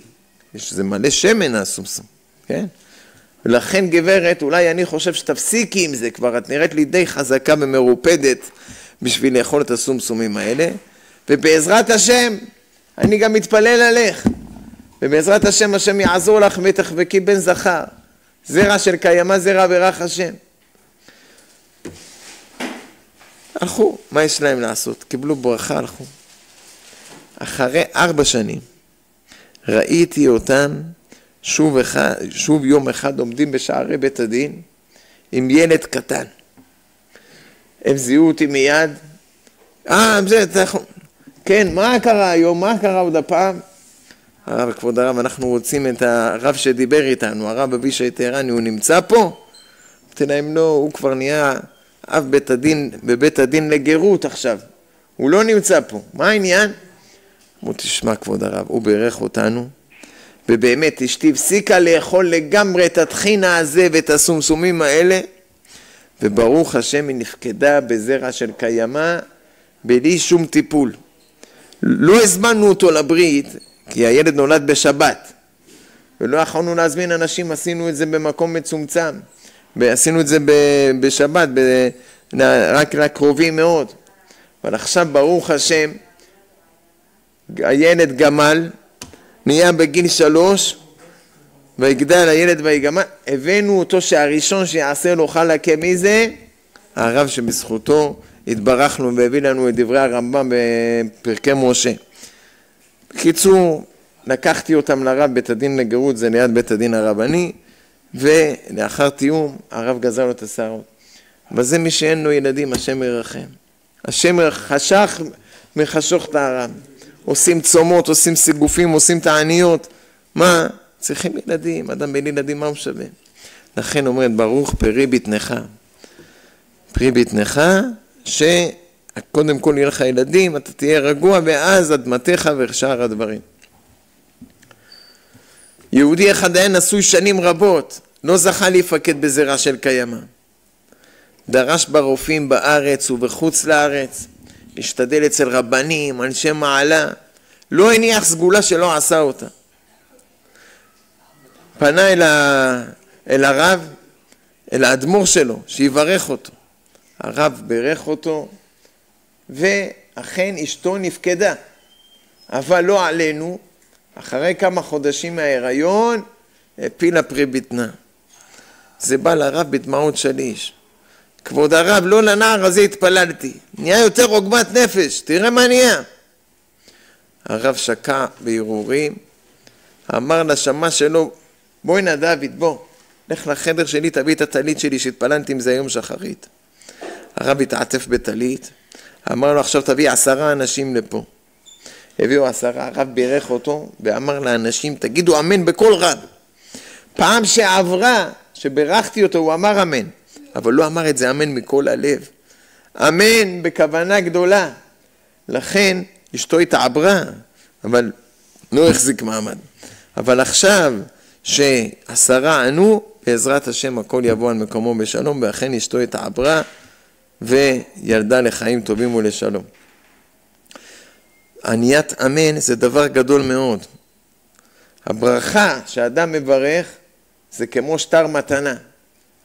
זה מלא שמן הסומסום, כן? ולכן גברת, אולי אני חושב שתפסיקי עם זה כבר, את נראית לי די חזקה ומרופדת בשביל לאכול את הסומסומים האלה, ובעזרת השם, אני גם מתפלל עליך, ובעזרת השם, השם יעזור לך ותחבקי בן זכר, זרע של קיימה, זרע ברך השם. הלכו, מה יש להם לעשות? קיבלו ברכה, הלכו. אחרי 4 שנים, ראיתי אותם שוב יום אחד עומדים בשערי בית הדין עם ילד קטן. הם זיהו אותי מיד. כן, מה קרה היום? מה קרה עוד הפעם? הרב, כבוד הרב, אנחנו רוצים את הרב שדיבר איתנו, הרב אבישי טהרני, הוא נמצא פה? אמרתי להם, לא, הוא כבר נהיה אב בית הדין, בבית הדין לגרות עכשיו. הוא לא נמצא פה. מה העניין? אמרתי, תשמע כבוד הרב, הוא בירך אותנו, ובאמת אשתי הפסיקה לאכול לגמרי את התחינה הזה ואת הסומסומים האלה, וברוך השם היא נפקדה בזרע של קיימה, בלי שום טיפול. לא הזמנו אותו לברית, כי הילד נולד בשבת, ולא יכולנו להזמין אנשים, עשינו את זה במקום מצומצם, ועשינו את זה בשבת, רק לקרובים מאוד. אבל עכשיו ברוך השם, הילד גמל, נהיה בגיל 3, ויגדל הילד ויגמל, הבאנו אותו שהראשון שיעשה לו חלקה מזה, הרב שבזכותו התברכנו והביא לנו את דברי הרמב"ם בפרקי משה. בקיצור, לקחתי אותם לרב בית הדין לגרות, זה ליד בית הדין הרבני, ולאחר תיאום הרב גזר לו את השערות. אבל זה מי שאין לו ילדים, השם ירחם. השם חשך מחשוך את הרב. עושים צומות, עושים סיגופים, עושים תעניות. מה? צריכים ילדים, אדם בלי ילדים מה הוא שווה? לכן אומרת ברוך פרי בטנך. פרי בטנך, שקודם כל יהיה לך ילדים, אתה תהיה רגוע, ואז אדמתך ושאר הדברים. יהודי אחד היה נשוי שנים רבות, לא זכה להיפקד בזרע של קיימה. דרש ברופאים בארץ ובחוץ לארץ, השתדל אצל רבנים, אנשי מעלה, לא הניח סגולה שלא עשה אותה. פנה אל הרב, אל האדמו"ר שלו, שיברך אותו. הרב ברך אותו, ואכן אשתו נפקדה. אבל לא עלינו, אחרי כמה חודשים מההיריון, הפילה פרי בטנה. זה בא לרב בדמעות שליש. כבוד הרב, לא לנער הזה התפללתי, נהיה יותר עוגמת נפש, תראה מה נהיה. הרב שקע בהרהורים, אמר לשמה שלו, בואי נא דוד, בוא, לך לחדר שלי, תביא את הטלית שלי שהתפללתי עם זה היום שחרית. הרב התעטף בטלית, אמר לו עכשיו תביא 10 אנשים לפה. הביאו 10, הרב בירך אותו ואמר לאנשים, תגידו אמן בכל רב. פעם שעברה, שברכתי אותו, הוא אמר אמן, אבל לא אמר את זה אמן מכל הלב. אמן בכוונה גדולה. לכן אשתו התעברה, אבל לא החזיק מעמד. אבל עכשיו ש10 ענו, בעזרת השם הכל יבוא על מקומו בשלום, ואכן אשתו התעברה וילדה לחיים טובים ולשלום. עניית אמן זה דבר גדול מאוד. הברכה שאדם מברך זה כמו שטר מתנה.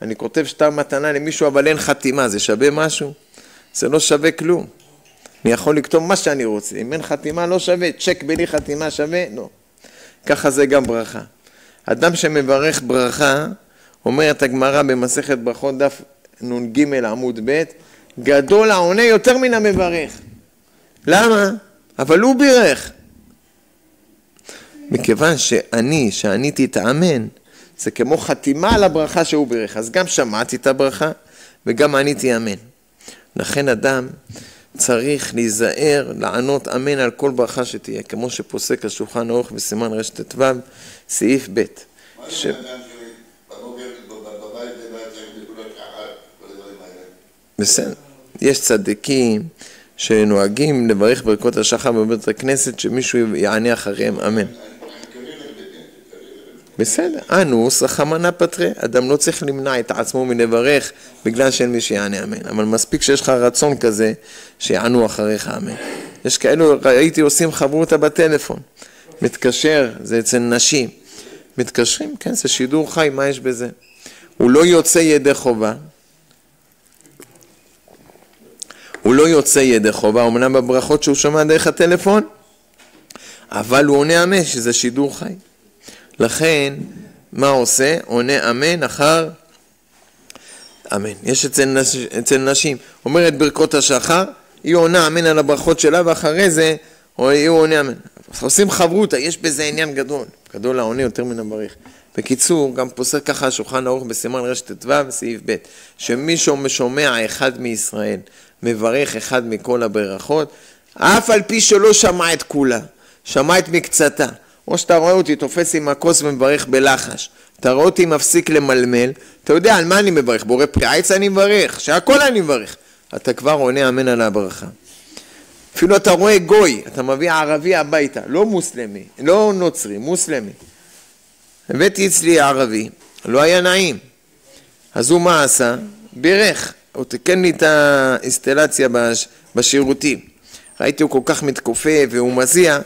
אני כותב שטר מתנה למישהו אבל אין חתימה, זה שווה משהו? זה לא שווה כלום. אני יכול לכתוב מה שאני רוצה, אם אין חתימה לא שווה, צ'ק בלי חתימה שווה? לא. ככה זה גם ברכה. אדם שמברך ברכה, אומרת הגמרא במסכת ברכות דף נ"ג עמוד ב', גדול העונה יותר מן המברך. למה? אבל הוא בירך. מכיוון שעניתי את האמן, זה כמו חתימה על הברכה שהוא בירך. אז גם שמעתי את הברכה וגם עניתי אמן. לכן אדם צריך להיזהר לענות אמן על כל ברכה שתהיה, כמו שפוסק השולחן ערוך בסימן רט"ו, סעיף ב'. בסדר. יש צדיקים שנוהגים לברך ברכות השחר בבית הכנסת, שמישהו יענה אחריהם אמן. בסדר, אנוס רחמנא פטרי, אדם לא צריך למנע את עצמו מלברך בגלל שאין מי שיענה אמן, אבל מספיק שיש לך רצון כזה שיענו אחריך אמן. יש כאלו, ראיתי עושים חברותא בטלפון, מתקשר, זה אצל נשים, מתקשרים, כן, זה שידור חי, מה יש בזה? הוא לא יוצא ידי חובה, אמנם בברכות שהוא שומע דרך הטלפון, אבל הוא עונה אמן שזה שידור חי. לכן, מה עושה? עונה אמן אחר אמן. יש אצל נשים, אומרת ברכות השחר, היא עונה אמן על הברכות שלה, ואחרי זה היא עונה אמן. עושים חברותא, יש בזה עניין גדול. גדול העונה יותר מן הברך. בקיצור, גם פוסק ככה השולחן ערוך בסימן רט"ו, סעיף ב', שמישהו משומע אחד מישראל, מברך אחד מכל הברכות, אף על פי שלא שמע את כולה, שמע את מקצתה. או שאתה רואה אותי תופס עם הכוס ומברך בלחש, אתה רואה אותי מפסיק למלמל, אתה יודע על מה אני מברך, בורא פרי עץ אני מברך, שהכל אני מברך, אתה כבר עונה אמן על הברכה. אפילו אתה רואה גוי, אתה מביא ערבי הביתה, לא מוסלמי, לא נוצרי, מוסלמי. הבאתי אצלי ערבי, לא היה נעים, אז הוא מה עשה? בירך, הוא תקן לי את האינסטלציה בשירותים, ראיתי הוא כל כך מתכופף והוא מזיע,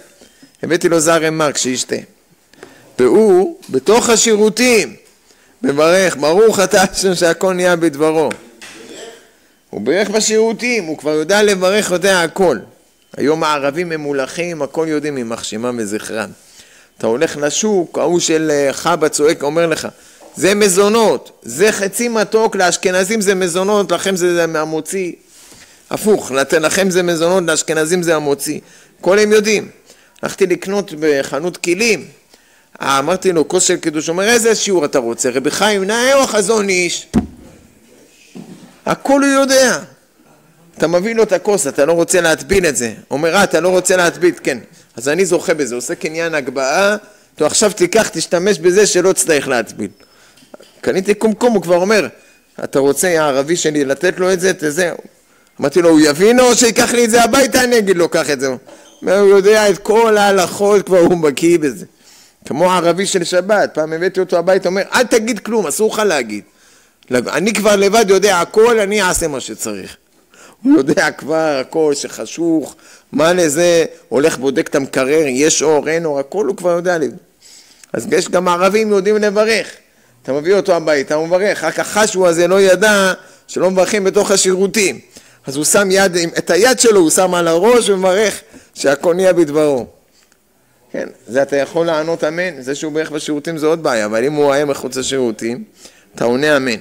הבאתי לו זר מרק שישתה, והוא בתוך השירותים מברך, ברוך אתה השם שהכל נהיה בדברו. הוא בירך בשירותים, הוא כבר יודע לברך, יודע הכל. היום הערבים ממולכים, הכל יודעים עם מחשימם וזכרם. אתה הולך לשוק, ההוא של חב"ד צועק, אומר לך, זה מזונות, זה חצי מתוק, לאשכנזים זה מזונות, לכם זה מהמוציא. הפוך, לכם זה מזונות, לאשכנזים זה המוציא. כל הם יודעים. הלכתי לקנות בחנות כלים, אמרתי לו כוס של קידוש, אומר איזה שיעור אתה רוצה? רבי חיים נאה או החזון איש? הכל הוא יודע. אתה מביא לו את הכוס, אתה לא רוצה להטביל את זה. אומר אתה לא רוצה להטביל, כן. אז אני זוכה בזה, עושה קניין הגבהה, אתה עכשיו תיקח, תשתמש בזה שלא תצטרך להטביל. קניתי קומקום, הוא כבר אומר, אתה רוצה הערבי שלי לתת לו את זה, תזה. אמרתי לו, הוא יבין או שיקח לי את זה הביתה, אני אגיד לו, קח את זה. הוא יודע את כל ההלכות, כבר הוא בקיא בזה. כמו הערבי של שבת, פעם הבאתי אותו הביתה, אומר, אל תגיד כלום, אסור לך להגיד. אני כבר לבד יודע הכל, אני אעשה מה שצריך. הוא יודע כבר הכל שחשוך, מה לזה, הולך בודק את המקרר, יש אור, אין אור, הכל הוא כבר יודע לי. אז יש גם ערבים יודעים לברך. אתה מביא אותו הביתה, הוא מברך, רק החשו הזה לא ידע שלא מברכים בתוך השירותים. אז הוא שם יד, את היד שלו הוא שם על הראש ומברך שהכל נהיה בדברו. כן, זה אתה יכול לענות אמן, זה שהוא ברך בשירותים זה עוד בעיה, אבל אם הוא היה מחוץ לשירותים, אתה עונה אמן.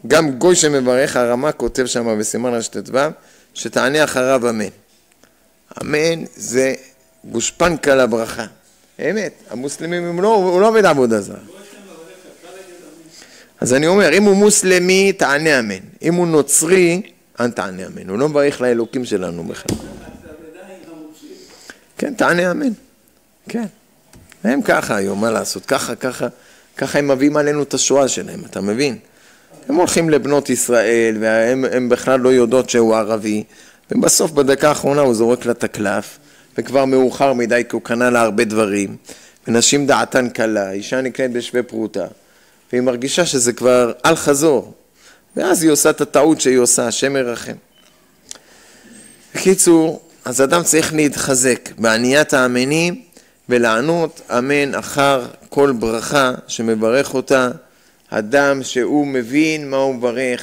גם גוי שמברך, הרמה כותב שם בסימן רט"ו, שתענה אחריו אמן. אמן זה גושפנקה לברכה. האמת, המוסלמים הוא לא עובד עבודה זרה. אז אני אומר, אם הוא מוסלמי, תענה אמן. אם הוא נוצרי, אל תענה אמן. הוא לא מברך לאלוקים שלנו בכלל. כן, תענה אמן. כן. הם ככה היום, מה לעשות? ככה הם מביאים עלינו את השואה שלהם, אתה מבין? הם הולכים לבנות ישראל, והם בכלל לא יודעות שהוא ערבי, ובסוף בדקה האחרונה הוא זורק לה את הקלף, וכבר מאוחר מדי כי הוא קנה לה הרבה דברים, ונשים דעתן קלה, אישה נקנית בשווה פרוטה, והיא מרגישה שזה כבר על חזור, ואז היא עושה את הטעות שהיא עושה, השם ירחם. בקיצור, אז אדם צריך להתחזק בעניית האמנים, ולענות אמן אחר כל ברכה שמברך אותה, אדם שהוא מבין מה הוא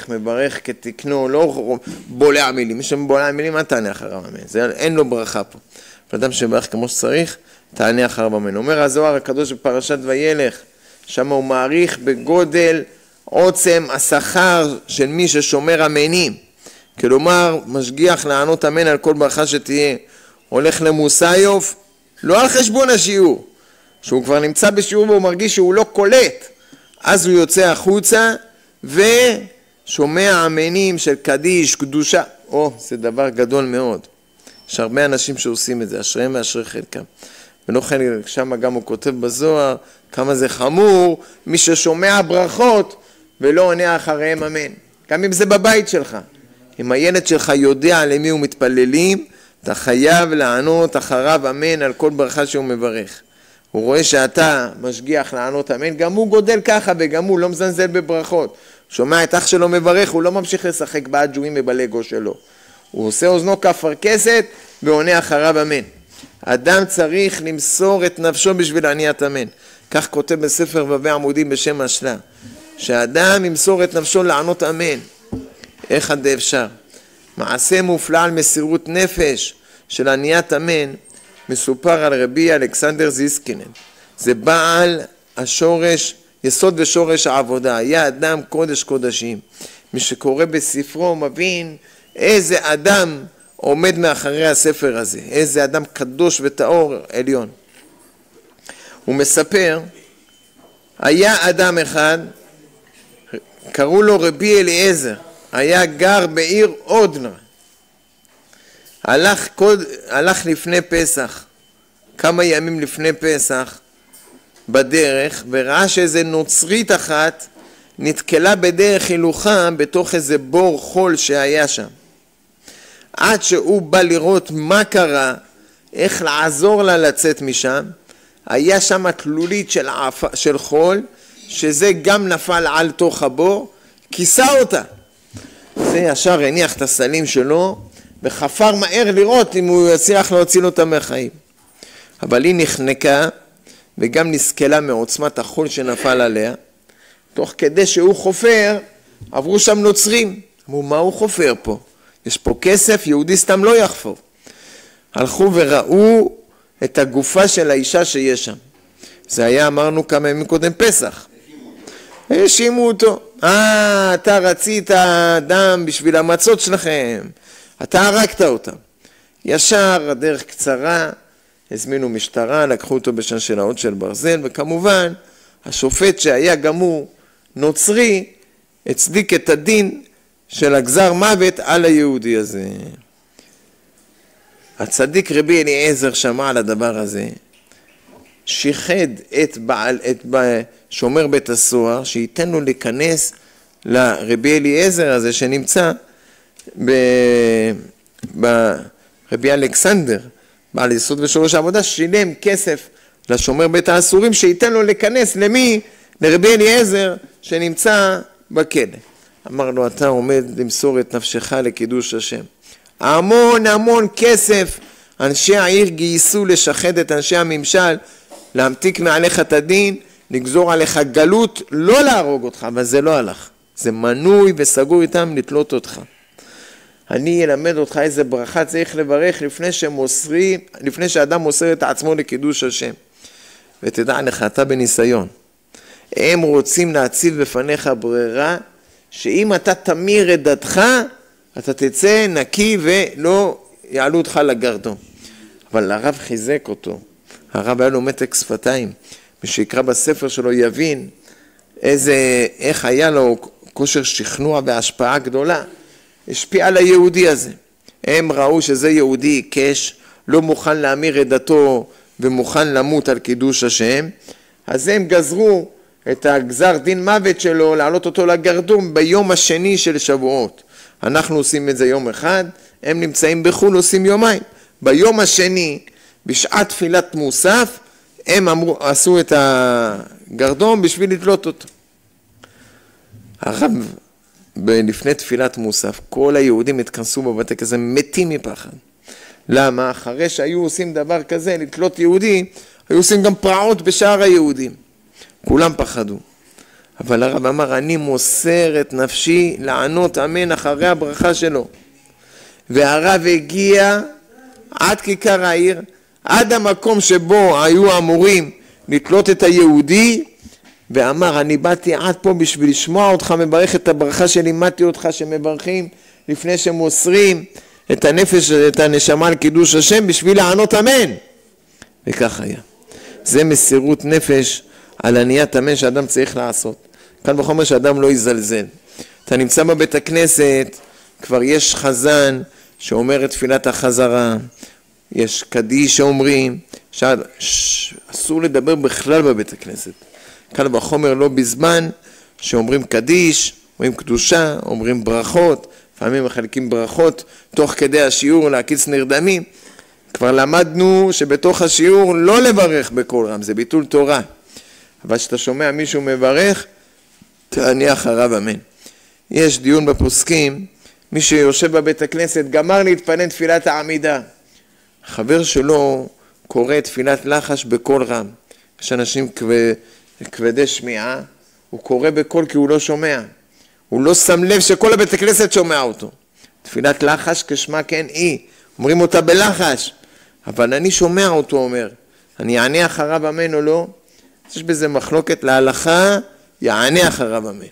מברך כתקנו, לא בולע מילים, מי שבולע מילים, מה תענה אחריו אמן? אין לו ברכה פה. אדם שברך כמו שצריך, תענה אחריו אמן. אומר הזוהר הקדוש בפרשת וילך, שם הוא מעריך בגודל עוצם השכר של מי ששומר אמנים. כלומר, משגיח לענות אמן על כל ברכה שתהיה. הולך למוסיוף, לא על חשבון השיעור, שהוא כבר נמצא בשיעור והוא מרגיש שהוא לא קולט, אז הוא יוצא החוצה ושומע אמנים של קדיש, קדושה. זה דבר גדול מאוד. יש הרבה אנשים שעושים את זה, אשריהם ואשרי חלקם. ולכן שם גם הוא כותב בזוהר כמה זה חמור מי ששומע ברכות ולא עונה אחריהם אמן. גם אם זה בבית שלך. אם הילד שלך יודע למי הוא מתפללים, אתה חייב לענות אחריו אמן על כל ברכה שהוא מברך. הוא רואה שאתה משגיח לענות אמן, גם הוא גודל ככה וגם הוא לא מזנזל בברכות. שומע את אח שלו מברך, הוא לא ממשיך לשחק באג'ואים ובלגו שלו. הוא עושה אוזנו כפרכסת ועונה אחריו אמן. אדם צריך למסור את נפשו בשביל עניית אמן. כך כותב בספר ו"ו עמודים בשם השלה. שאדם ימסור את נפשו לענות אמן. איך עד אפשר? מעשה מופלא על מסירות נפש של עניית אמן, מסופר על רבי אלכסנדר זיסקינן. זה בעל השורש, יסוד ושורש העבודה. היה אדם קודש קודשים. מי שקורא בספרו מבין איזה אדם עומד מאחורי הספר הזה. איזה אדם קדוש וטהור עליון. הוא מספר, היה אדם אחד, קראו לו רבי אליעזר. היה גר בעיר אודנה. הלך לפני פסח, כמה ימים לפני פסח, בדרך, וראה שאיזה נוצרית אחת נתקלה בדרך הילוכה בתוך איזה בור חול שהיה שם. עד שהוא בא לראות מה קרה, איך לעזור לה לצאת משם, היה שם תלולית של חול, שזה גם נפל על תוך הבור, כיסה אותה. זה ישר הניח את הסלים שלו, וחפר מהר לראות אם הוא יצליח להוציא אותה מהחיים. אבל היא נחנקה, וגם נסכלה מעוצמת החול שנפל עליה. תוך כדי שהוא חופר, עברו שם נוצרים. אמרו, מה הוא חופר פה? יש פה כסף, יהודי סתם לא יחפור. הלכו וראו את הגופה של האישה שיש שם. זה היה, אמרנו כמה ימים קודם פסח. האשימו אותו. אתה רצית דם בשביל המצות שלכם. אתה הרגת אותם. ישר, הדרך קצרה, הזמינו משטרה, לקחו אותו בשלשלאות של ברזל, וכמובן, השופט שהיה גם הוא נוצרי, הצדיק את הדין של הגזר מוות על היהודי הזה. הצדיק רבי אליעזר שמע על הדבר הזה, שיחד את שומר בית הסוהר, שייתן לו להיכנס לרבי אליעזר הזה שנמצא ברבי אלכסנדר, בעל יסוד ושורש העבודה, שילם כסף לשומר בית האסורים, שייתן לו להיכנס למי? לרבי אליעזר שנמצא בכלא. אמר לו, אתה עומד למסור את נפשך לקידוש השם. המון כסף אנשי העיר גייסו לשחד את אנשי הממשל, להמתיק מעליך את הדין, לגזור עליך גלות, לא להרוג אותך, אבל זה לא הלך. זה מנוי וסגור איתם לתלות אותך. אני אלמד אותך איזה ברכה צריך לברך לפני שאדם מוסר את עצמו לקידוש השם. ותדע לך, אתה בניסיון. הם רוצים להציב בפניך ברירה, שאם אתה תמיר את דתך, אתה תצא נקי ולא יעלו אותך לגרדום. אבל הרב חיזק אותו. הרב היה לו מתק שפתיים. מי שיקרא בספר שלו יבין איך היה לו כושר שכנוע והשפעה גדולה. השפיע על היהודי הזה. הם ראו שזה יהודי עיקש, לא מוכן להמיר את דתו ומוכן למות על קידוש השם, אז הם גזרו את הגזר דין מוות שלו, להעלות אותו לגרדום ביום השני של שבועות. אנחנו עושים את זה יום אחד, הם נמצאים בחול, עושים יומיים. ביום השני, בשעת תפילת מוסף, הם עשו את הגרדום בשביל לתלות אותו. הרב, לפני תפילת מוסף, כל היהודים התכנסו בבתי כזה, מתים מפחד. למה? אחרי שהיו עושים דבר כזה, לתלות יהודי, היו עושים גם פרעות בשאר היהודים. כולם פחדו. אבל הרב אמר, אני מוסר את נפשי לענות אמן אחרי הברכה שלו. והרב הגיע עד כיכר העיר, עד המקום שבו היו אמורים לתלות את היהודי, ואמר, אני באתי עד פה בשביל לשמוע אותך מברך את הברכה שלימדתי אותך שמברכים לפני שמוסרים את הנפש, את הנשמה על קידוש השם בשביל לענות אמן. וכך היה. זה מסירות נפש על עניית אמן שאדם צריך לעשות. כאן בחומר שאדם לא יזלזל. אתה נמצא בבית הכנסת, כבר יש חזן שאומר את תפילת החזרה, יש קדיש שאומרים, אסור לדבר בכלל בבית הכנסת. כאן בחומר לא בזמן שאומרים קדיש, אומרים קדושה, אומרים ברכות, לפעמים מחלקים ברכות תוך כדי השיעור להקיץ נרדמים. כבר למדנו שבתוך השיעור לא לברך בקול רם, זה ביטול תורה. אבל כשאתה שומע מישהו מברך, תעני אחריו אמן. יש דיון בפוסקים, מי שיושב בבית הכנסת גמר להתפלל תפילת העמידה. חבר שלו קורא תפילת לחש בקול רם. יש אנשים כבדי שמיעה, הוא קורא בקול כי הוא לא שומע. הוא לא שם לב שכל הבית הכנסת שומע אותו. תפילת לחש כשמה כן היא, אומרים אותה בלחש. אבל אני שומע אותו אומר, אני אענה אחריו אמן או לא? יש בזה מחלוקת להלכה, יענה אחריו אמן.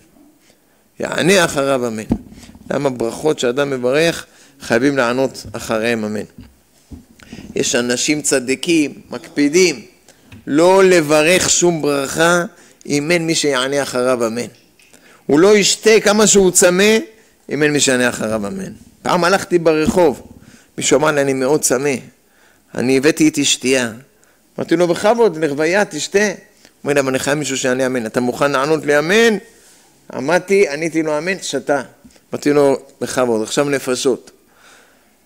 יענה אחריו אמן. למה ברכות שאדם מברך חייבים לענות אחריהם אמן. יש אנשים צדיקים, מקפידים, לא לברך שום ברכה אם אין מי שיענה אחריו אמן. הוא לא ישתה כמה שהוא צמא אם אין מי שיענה אחריו אמן. פעם הלכתי ברחוב, מישהו אמר לי אני מאוד צמא, אני הבאתי איתי שתייה. אמרתי לו בכבוד, לרוויה תשתה. הוא אומר לי, אבל אני חייב מישהו שיענה אמן, אתה מוכן לענות לי אמן? עניתי לו אמן, שתה. אמרתי לו בכבוד, עכשיו נפשות.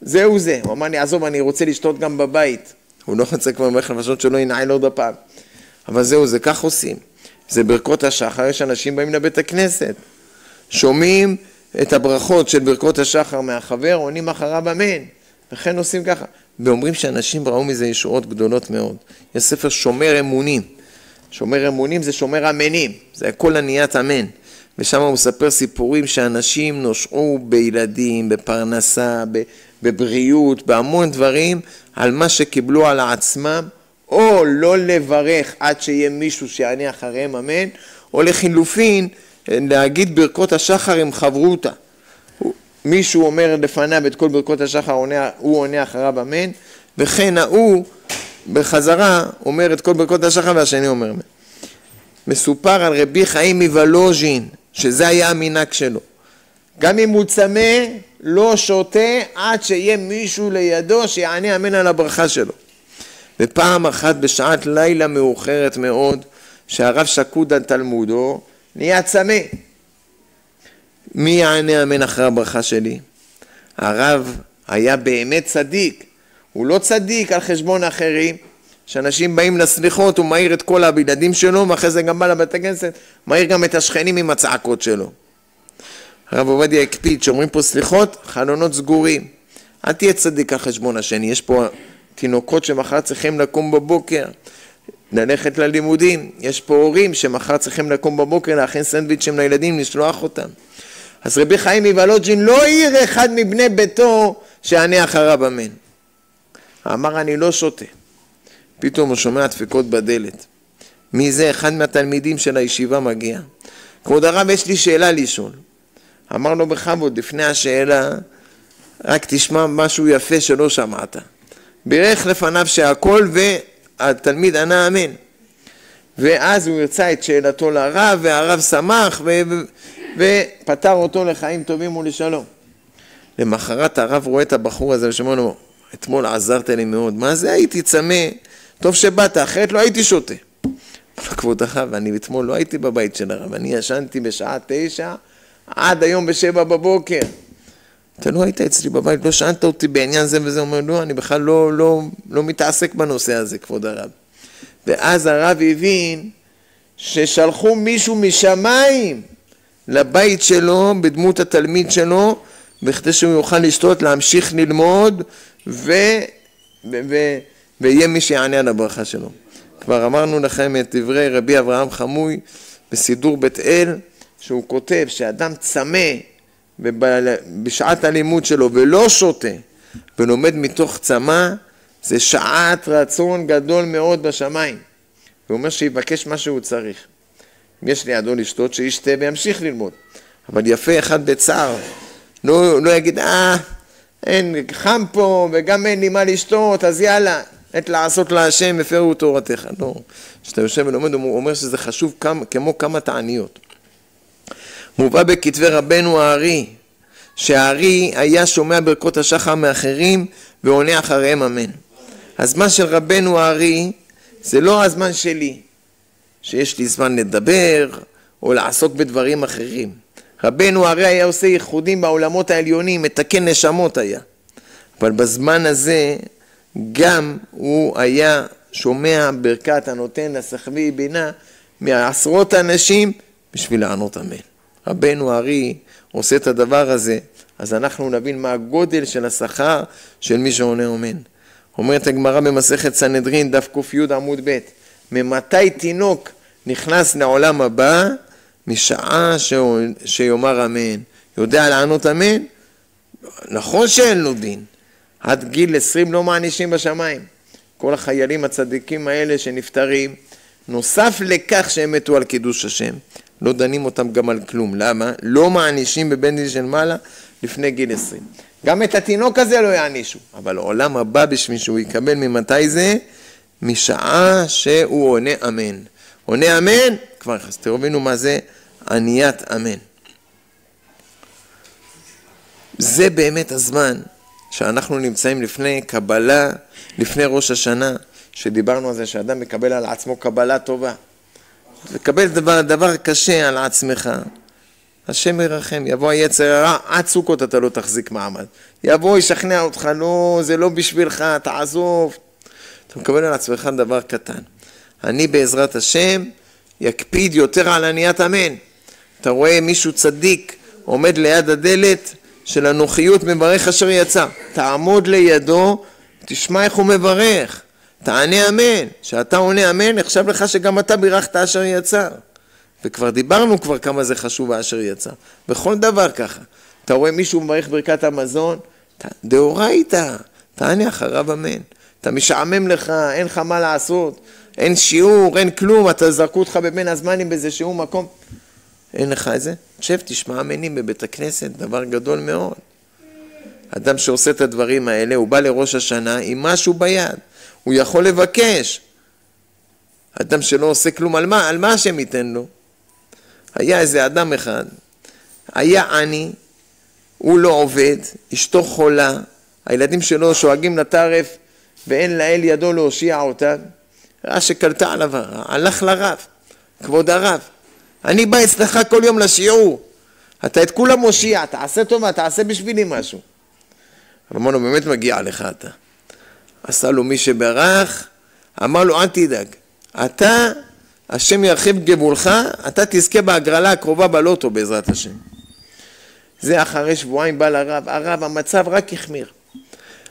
זהו זה, הוא אמר לי עזוב אני רוצה לשתות גם בבית. הוא לא רוצה כבר מברך נפשות שלא ינעל עוד הפעם. אבל זהו זה, כך עושים. זה ברכות השחר, יש אנשים באים לבית הכנסת, שומעים את הברכות של ברכות השחר מהחבר, עונים אחריו אמן. וכן עושים ככה. ואומרים שאנשים ראו מזה ישועות גדולות מאוד. יש ספר שומר אמונים. שומר אמונים זה שומר אמנים. זה הכל עניית אמן. ושם הוא מספר סיפורים שאנשים נושעו בילדים, בפרנסה, בבריאות, בהמון דברים, על מה שקיבלו על עצמם, או לא לברך עד שיהיה מישהו שיענה אחריהם אמן, או לחילופין להגיד ברכות השחר עם חברותה. מישהו אומר לפניו את כל ברכות השחר, הוא עונה אחריו אמן, וכן הוא בחזרה אומר את כל ברכות השחר והשני אומר אמן. מסופר על רבי חיים מוולוז'ין, שזה היה המנהג שלו. גם אם הוא צמא, לא שותה עד שיהיה מישהו לידו שיענה אמן על הברכה שלו. ופעם אחת בשעת לילה מאוחרת מאוד, שהרב שקוד על תלמודו, נהיה צמא. מי יענה אמן אחרי הברכה שלי? הרב היה באמת צדיק. הוא לא צדיק על חשבון אחרים. שאנשים באים לסליחות, הוא מהיר את כל הבלעדים שלו, ואחרי זה גם בא לבית הכנסת, מהיר גם את השכנים עם הצעקות שלו. הרב עובדיה הקפיד, שאומרים פה סליחות, חלונות סגורים. אל תהיה צדיק על חשבון השני, יש פה תינוקות שמחר צריכים לקום בבוקר, ללכת ללימודים, יש פה הורים שמחר צריכים לקום בבוקר, להכין סנדוויצ'ים לילדים, לשלוח אותם. אז רבי חיים מוולוז'ין לא העיר אחד מבני ביתו שענה אחריו אמן. אמר אני לא שותה. פתאום הוא שומע דפיקות בדלת. מי זה? אחד מהתלמידים של הישיבה מגיע. כבוד הרב, יש לי שאלה לשאול. אמר לו בכבוד, לפני השאלה, רק תשמע משהו יפה שלא שמעת. בירך לפניו שהכל והתלמיד ענה אמן. ואז הוא ירצה את שאלתו לרב, והרב שמח ופטר אותו לחיים טובים ולשלום. למחרת הרב רואה את הבחור הזה ושמע לו, אתמול עזרת לי מאוד, מה זה הייתי צמא, טוב שבאת, אחרת לא הייתי שותה. כבוד הרב, אני אתמול לא הייתי בבית של הרב, אני ישנתי בשעה 9, עד היום ב7 בבוקר. אתה לא היית אצלי בבית, לא שאלת אותי בעניין זה וזה, אומר, לא, אני בכלל לא מתעסק בנושא הזה, כבוד הרב. ואז הרב הבין ששלחו מישהו משמיים לבית שלו, בדמות התלמיד שלו, בכדי שהוא יוכל לשתות, להמשיך ללמוד, ויהיה מי שיענה על הברכה שלו. כבר אמרנו לכם את דברי רבי אברהם חמוי בסידור בית אל, שהוא כותב שאדם צמא בשעת הלימוד שלו ולא שותה ולומד מתוך צמא, זה שעת רצון גדול מאוד בשמיים. הוא אומר שיבקש מה שהוא צריך. אם יש לידו לשתות, שישתה וימשיך ללמוד. אבל יפה אחד בצער, לא יגיד, אין, חם פה וגם אין לי מה לשתות, אז יאללה, את לעשות להשם, הפרו תורתך. לא, כשאתה יושב ולומד, הוא אומר שזה חשוב כמו כמה תעניות. מובא בכתבי רבנו הארי, שהארי היה שומע ברכות השחר מאחרים ועונה אחריהם אמן. הזמן של רבנו הארי זה לא הזמן שלי, שיש לי זמן לדבר או לעסוק בדברים אחרים. רבנו הארי היה עושה ייחודים בעולמות העליונים, מתקן נשמות היה. אבל בזמן הזה גם הוא היה שומע ברכת הנותן לשכבי בינה מעשרות אנשים בשביל לענות אמן. רבנו הארי עושה את הדבר הזה, אז אנחנו נבין מה הגודל של השכר של מי שעונה אמן. אומרת הגמרא במסכת סנהדרין דף ק"י עמוד ב', ממתי תינוק נכנס לעולם הבא? משעה שיאמר אמן. יודע לענות אמן? נכון שאין לו דין. עד גיל 20 לא מענישים בשמיים. כל החיילים הצדיקים האלה שנפטרים, נוסף לכך שהם מתו על קידוש השם, לא דנים אותם גם על כלום. למה? לא מענישים בבן דין של מעלה לפני גיל 20. גם את התינוק הזה לא יענישו. אבל העולם הבא בשביל שהוא יקבל ממתי זה? משעה שהוא עונה אמן. עונה אמן, כבר תראו מה זה עניית אמן. זה באמת הזמן שאנחנו נמצאים לפני קבלה, לפני ראש השנה, שדיברנו על זה שאדם מקבל על עצמו קבלה טובה. לקבל דבר קשה על עצמך, השם ירחם, יבוא היצר הרע, עד סוכות אתה לא תחזיק מעמד. יבוא, ישכנע אותך, לא, זה לא בשבילך, תעזוב. אתה מקבל על עצמך דבר קטן. אני בעזרת השם יקפיד יותר על עניית אמן. אתה רואה מישהו צדיק עומד ליד הדלת של הנוחיות, מברך אשר יצא. תעמוד לידו, תשמע איך הוא מברך. תענה אמן. שאתה עונה אמן, נחשב לך שגם אתה בירכת אשר יצא. וכבר דיברנו כמה זה חשוב אשר יצא. בכל דבר ככה. אתה רואה מישהו מברך ברכת המזון, דאורייתא, תענה אחריו אמן. אתה משעמם לך, אין לך מה לעשות, אין שיעור, אין כלום, אתה זרקו אותך בבין הזמנים באיזה שיעור מקום. אין לך את זה? תשב, תשמע אמנים בבית הכנסת, דבר גדול מאוד. אדם שעושה את הדברים האלה, הוא בא לראש השנה עם משהו ביד. הוא יכול לבקש. אדם שלא עושה כלום, על מה השם ייתן לו? היה איזה אדם אחד, היה עני, הוא לא עובד, אשתו חולה, הילדים שלו שואגים לטרף, ואין לאל ידו להושיע אותם. ראה שקלטה עליו, הלך לרב, כבוד הרב, אני בא אצלך כל יום לשיעור, אתה את כולם מושיע, תעשה טובה, תעשה בשבילי משהו. אמר לו, באמת מגיע לך אתה. עשה לו מי שברך, אמר לו, אל תדאג, אתה, השם ירחיב גבולך, אתה תזכה בהגרלה הקרובה בלוטו בעזרת השם. זה אחרי שבועיים בא לרב, הרב, המצב רק החמיר.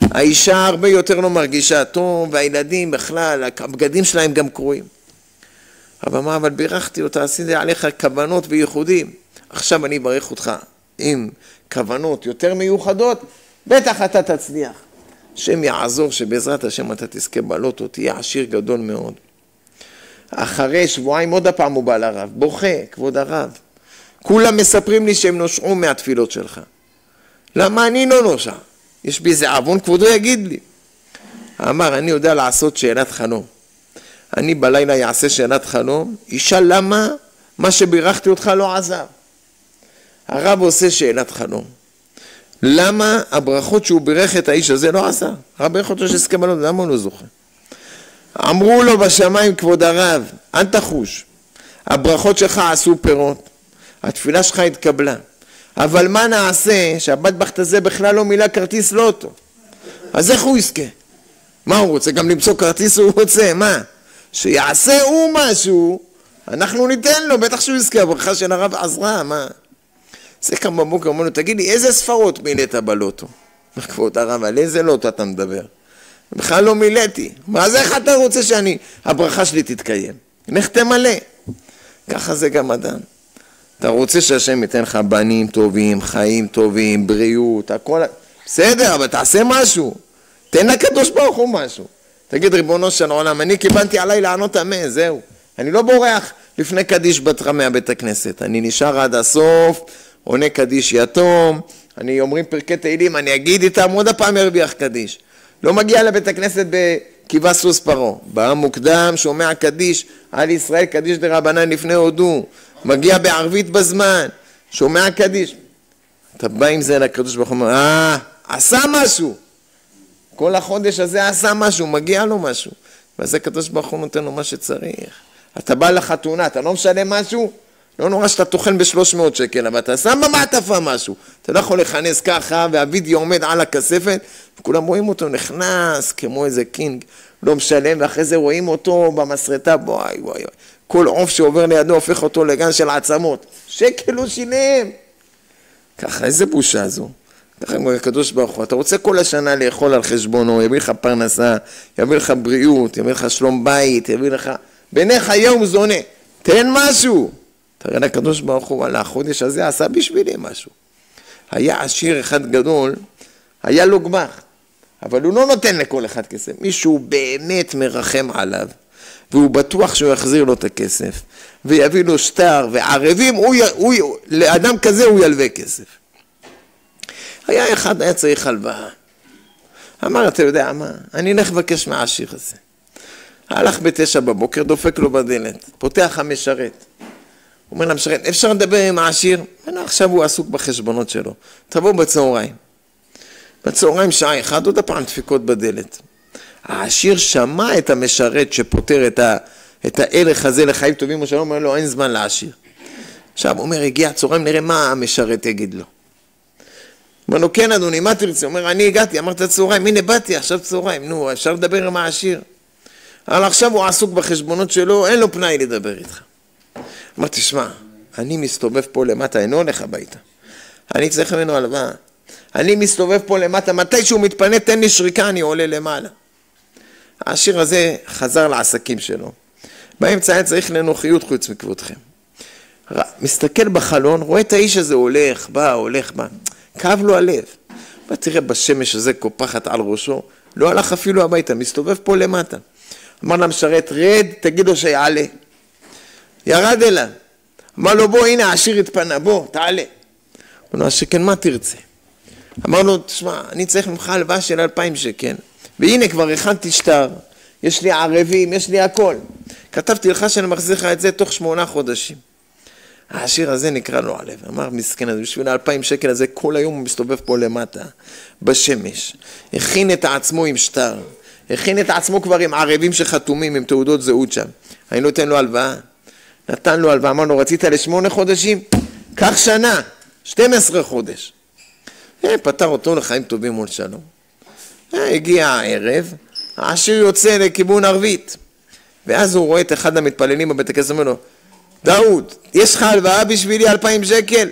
האישה הרבה יותר לא מרגישה טוב, והילדים בכלל, הבגדים שלהם גם קרועים. הרב אמר, אבל בירכתי אותה, עשיתי עליך כוונות וייחודים. עכשיו אני אברך אותך עם כוונות יותר מיוחדות, בטח אתה תצליח. השם יעזור שבעזרת השם אתה תזכה בלוטו, תהיה עשיר גדול מאוד. אחרי שבועיים עוד הפעם הוא בא לרב, בוכה, כבוד הרב. כולם מספרים לי שהם נושעו מהתפילות שלך. למה אני לא נושע? יש בי איזה עוון, כבודו יגיד לי. אמר, אני יודע לעשות שאלת חלום. אני בלילה יעשה שאלת חלום, ישאל למה מה שבירכתי אותך לא עזר. הרב עושה שאלת חלום. למה הברכות שהוא בירך את האיש הזה לא עשה? הברכות שלו שהסכם עליו, למה הוא לא זוכר? אמרו לו בשמיים, כבוד הרב, אל תחוש, הברכות שלך עשו פירות, התפילה שלך התקבלה, אבל מה נעשה שהבת בכת הזה בכלל לא מילא כרטיס לוטו? אז איך הוא יזכה? מה הוא רוצה? גם למצוא כרטיס הוא רוצה, מה? שיעשה הוא משהו, אנחנו ניתן לו, בטח שהוא יזכה, הברכה של הרב עזרה, מה? זה קם בבוקר, אומר לו, תגיד לי, איזה ספרות מילאת בלוטו? כבוד הרב, על איזה לוטו אתה מדבר? בכלל לא מילאתי. מה זה, איך אתה רוצה הברכה שלי תתקיים? לך תמלא. ככה זה גם אדם. אתה רוצה שהשם ייתן לך בנים טובים, חיים טובים, בריאות, הכל... בסדר, אבל תעשה משהו. תן לקדוש ברוך הוא משהו. תגיד, ריבונו של עולם, אני קיבלתי עליי לענות אמן, זהו. אני לא בורח לפני קדיש בתך מהבית הכנסת. אני נשאר עד הסוף, עונה קדיש יתום, אני אומרים פרקי תהילים, אני אגיד איתם עוד הפעם הרוויח קדיש. לא מגיע לבית הכנסת בקיבה סוס פרו. בא מוקדם, שומע קדיש, על ישראל קדיש דרבנן לפני הודו. מגיע בערבית בזמן, שומע קדיש. אתה בא עם זה לקדוש ברוך הוא, עשה משהו. כל החודש הזה עשה משהו, מגיע לו משהו. וזה קדוש ברוך הוא נותן לו מה שצריך. אתה בא לחתונה, אתה לא משלם משהו? לא נורא שאתה תאכל ב-300 שקל, אבל אתה שם במעטפה משהו. אתה לא יכול לכנס ככה, והווידאו עומד על הכספת, וכולם רואים אותו נכנס כמו איזה קינג, לא משלם, ואחרי זה רואים אותו במסרטה, וואי וואי וואי. כל עוף שעובר לידו הופך אותו לגן של עצמות. שקל הוא שילם. ככה, איזה בושה זו. ככה כמו הקדוש ברוך הוא, אתה רוצה כל השנה לאכול על חשבונו, יביא לך פרנסה, יביא לך בריאות, יביא לך שלום בית, יביא לך... ביניך יום זונה, תן משהו. תראה לקדוש ברוך הוא, על החודש הזה עשה בשבילי משהו. היה עשיר אחד גדול, היה לו גמח, אבל הוא לא נותן לכל אחד כסף. מישהו באמת מרחם עליו, והוא בטוח שהוא יחזיר לו את הכסף, ויביא לו שטר וערבים, לאדם כזה הוא ילווה כסף. היה אחד, היה צריך הלוואה. אמר, אתה יודע מה, אני אלך לבקש מהעשיר הזה. הלך ב9 בבוקר, דופק לו בדלת, פותח המשרת. הוא אומר למשרת, אפשר לדבר עם העשיר? עכשיו הוא עסוק בחשבונות שלו. תבוא בצהריים. בצהריים שעה 1, עוד הפעם דפיקות בדלת. העשיר שמע את המשרת שפותר את הערך הזה לחיים טובים, ושלום אומר לו, אין זמן לעשיר. עכשיו הוא אומר, הגיע צהריים, נראה מה המשרת יגיד לו. אומר לו, כן אדוני, מה תרצה? הוא אומר, אני הגעתי, אמרת צהריים, הנה באתי, עכשיו צהריים, נו, אפשר לדבר עם העשיר. אבל עכשיו הוא עסוק בחשבונות שלו, אין לו פנאי לדבר איתך. אמר, תשמע, אני מסתובב פה למטה, אינו הולך הביתה. אני צריך ממנו הלוואה. אני מסתובב פה למטה, מתי שהוא מתפנה, תן לי שריקה, אני עולה למעלה. העשיר הזה חזר לעסקים שלו. באמצע היה צריך לנוחיות חוץ מכבודכם. מסתכל בחלון, רואה את האיש הזה הולך, בא. כאב לו הלב. ותראה בשמש הזה קופחת על ראשו, לא הלך אפילו הביתה, מסתובב פה למטה. אמר למשרת, רד, תגידו שיעלה. ירד אליו. אמר לו, בוא, הנה, העשיר התפנה, בוא, תעלה. אמר לו, השכן, מה תרצה? אמר לו, תשמע, אני צריך ממך הלוואה של 2,000 שקל, והנה כבר הכנתי שטר, יש לי ערבים, יש לי הכל. כתבתי לך שאני מחזיר לך את זה תוך 8 חודשים. העשיר הזה נקרא לו הלב, אמר מסכן, אז בשביל 2,000 שקל הזה, כל היום הוא מסתובב פה למטה, בשמש. הכין את עצמו עם שטר, הכין את עצמו כבר עם ערבים שחתומים, עם תעודות זהות שם. אני נותן לו הלוואה. נתן לו הלוואה, אמר לו, רצית ל8 חודשים? קח שנה, 12 חודש. פתר אותו לחיים טובים מול שלום. הגיע הערב, העשיר יוצא לכיוון ערבית. ואז הוא רואה את אחד המתפללים בבית הכנסת, אומר לו, דאוד, יש לך הלוואה בשבילי 2,000 שקל?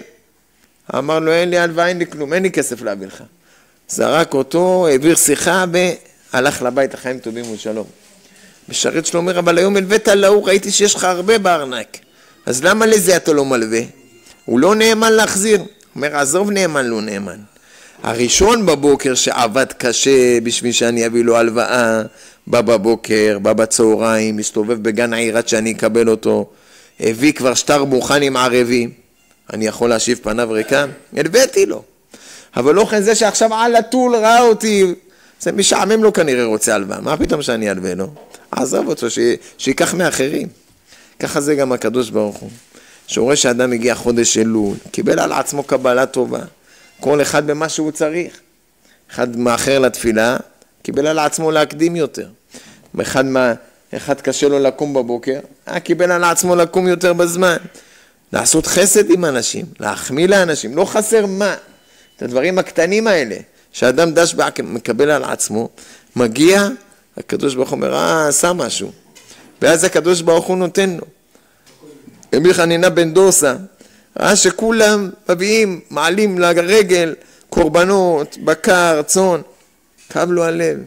אמר לו, אין לי הלוואה, אין לי כלום, אין לי כסף להביא לך. זרק אותו, העביר שיחה והלך לבית החיים טובים מול שלום. משרת שלו אומר, אבל היום הלווית להוא, ראיתי שיש לך הרבה בארנק. אז למה לזה אתה לא מלווה? הוא לא נאמן להחזיר. אומר, עזוב נאמן, לא נאמן. הראשון בבוקר שעבד קשה בשביל שאני אביא לו הלוואה, בא בבוקר, בא בצהריים, מסתובב בגן העיר עד שאני אקבל אותו, הביא כבר שטר מוכן עם ערבים, אני יכול להשיב פניו ריקם? הלוויתי לו. אבל לא כן זה שעכשיו על הטול ראה אותי, זה משעמם לו כנראה רוצה הלוואה, מה פתאום שאני אלווה לו? עזוב אותו, שיקח מאחרים. ככה זה גם הקדוש ברוך הוא. שרואה שאדם הגיע חודש אלול, קיבל על עצמו קבלה טובה, כל אחד במה שהוא צריך. אחד מאחר לתפילה, קיבל על עצמו להקדים יותר. אחד קשה לו לקום בבוקר, קיבל על עצמו לקום יותר בזמן. לעשות חסד עם אנשים, להחמיא לאנשים, לא חסר מה. את הדברים הקטנים האלה, שאדם דשבע מקבל על עצמו, מגיע, הקדוש ברוך הוא אומר, עשה משהו. ואז הקדוש ברוך הוא נותן לו. רבי חנינא בן דורסא, ראה שכולם מביאים, מעלים לרגל, קורבנות, בקר, צאן, כאב לו הלב.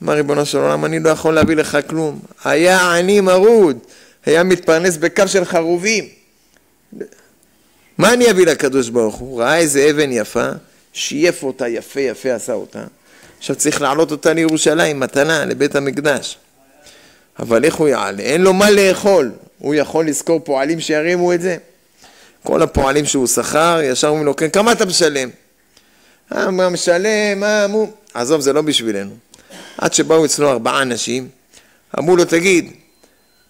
אמר ריבונו של עולם, אני לא יכול להביא לך כלום. היה עני מרוד, היה מתפרנס בקו של חרובים. מה אני אביא לקדוש ברוך הוא? ראה איזה אבן יפה, שייף אותה יפה יפה עשה אותה. עכשיו צריך לעלות אותה לירושלים, מתנה, לבית המקדש. אבל איך הוא יעלה? אין לו מה לאכול. הוא יכול לזכור פועלים שירימו את זה. כל הפועלים שהוא שכר, ישר אומרים לו, כן, כמה אתה משלם? מה משלם? עזוב, זה לא בשבילנו. עד שבאו אצלו 4 אנשים, אמרו לו, תגיד,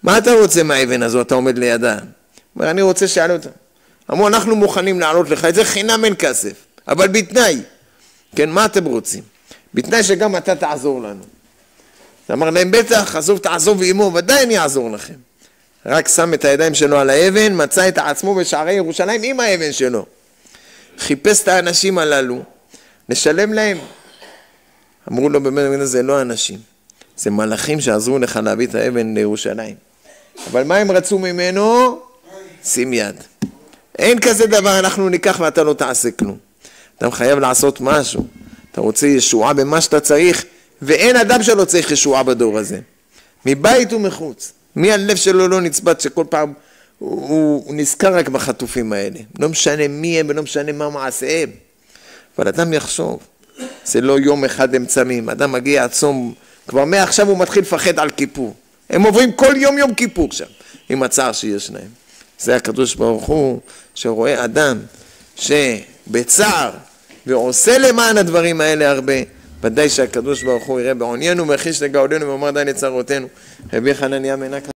מה אתה רוצה מהאבן הזו? אתה עומד לידה. אומר, אני רוצה שיעלה אותה. אמרו, אנחנו מוכנים לעלות לך את זה, חינם אין כסף, אבל בתנאי. כן, מה אתם רוצים? בתנאי שגם אתה תעזור לנו. אמר להם, בטח, עזוב תעזוב ועמו, ודאי אני אעזור לכם. רק שם את הידיים שלו על האבן, מצא את עצמו בשערי ירושלים עם האבן שלו. חיפש את האנשים הללו, נשלם להם. אמרו לו, באמת, זה לא אנשים, זה מלאכים שעזרו לך להביא את האבן לירושלים. אבל מה הם רצו ממנו? שים יד. אין כזה דבר, אנחנו ניקח ואתה לא תעשה כלום. אתה חייב לעשות משהו. אתה רוצה ישועה במה שאתה צריך, ואין אדם שלא צריך ישועה בדור הזה. מבית ומחוץ. מי הלב שלו לא נצבט שכל פעם הוא נזכר רק בחטופים האלה. לא משנה מי הם ולא משנה מה מעשיהם. אבל אדם יחשוב, זה לא יום אחד הם צמים. אדם מגיע עצום, כבר מעכשיו הוא מתחיל לפחד על כיפור. הם עוברים כל יום יום כיפור שם, עם הצער שיש להם. זה הקדוש ברוך הוא שרואה אדם שבצער ועושה למען הדברים האלה הרבה, ודאי שהקדוש ברוך הוא יראה בעוניינו ומחיש לגאולנו ואומר די לצרותינו. רבי חנניה מנקה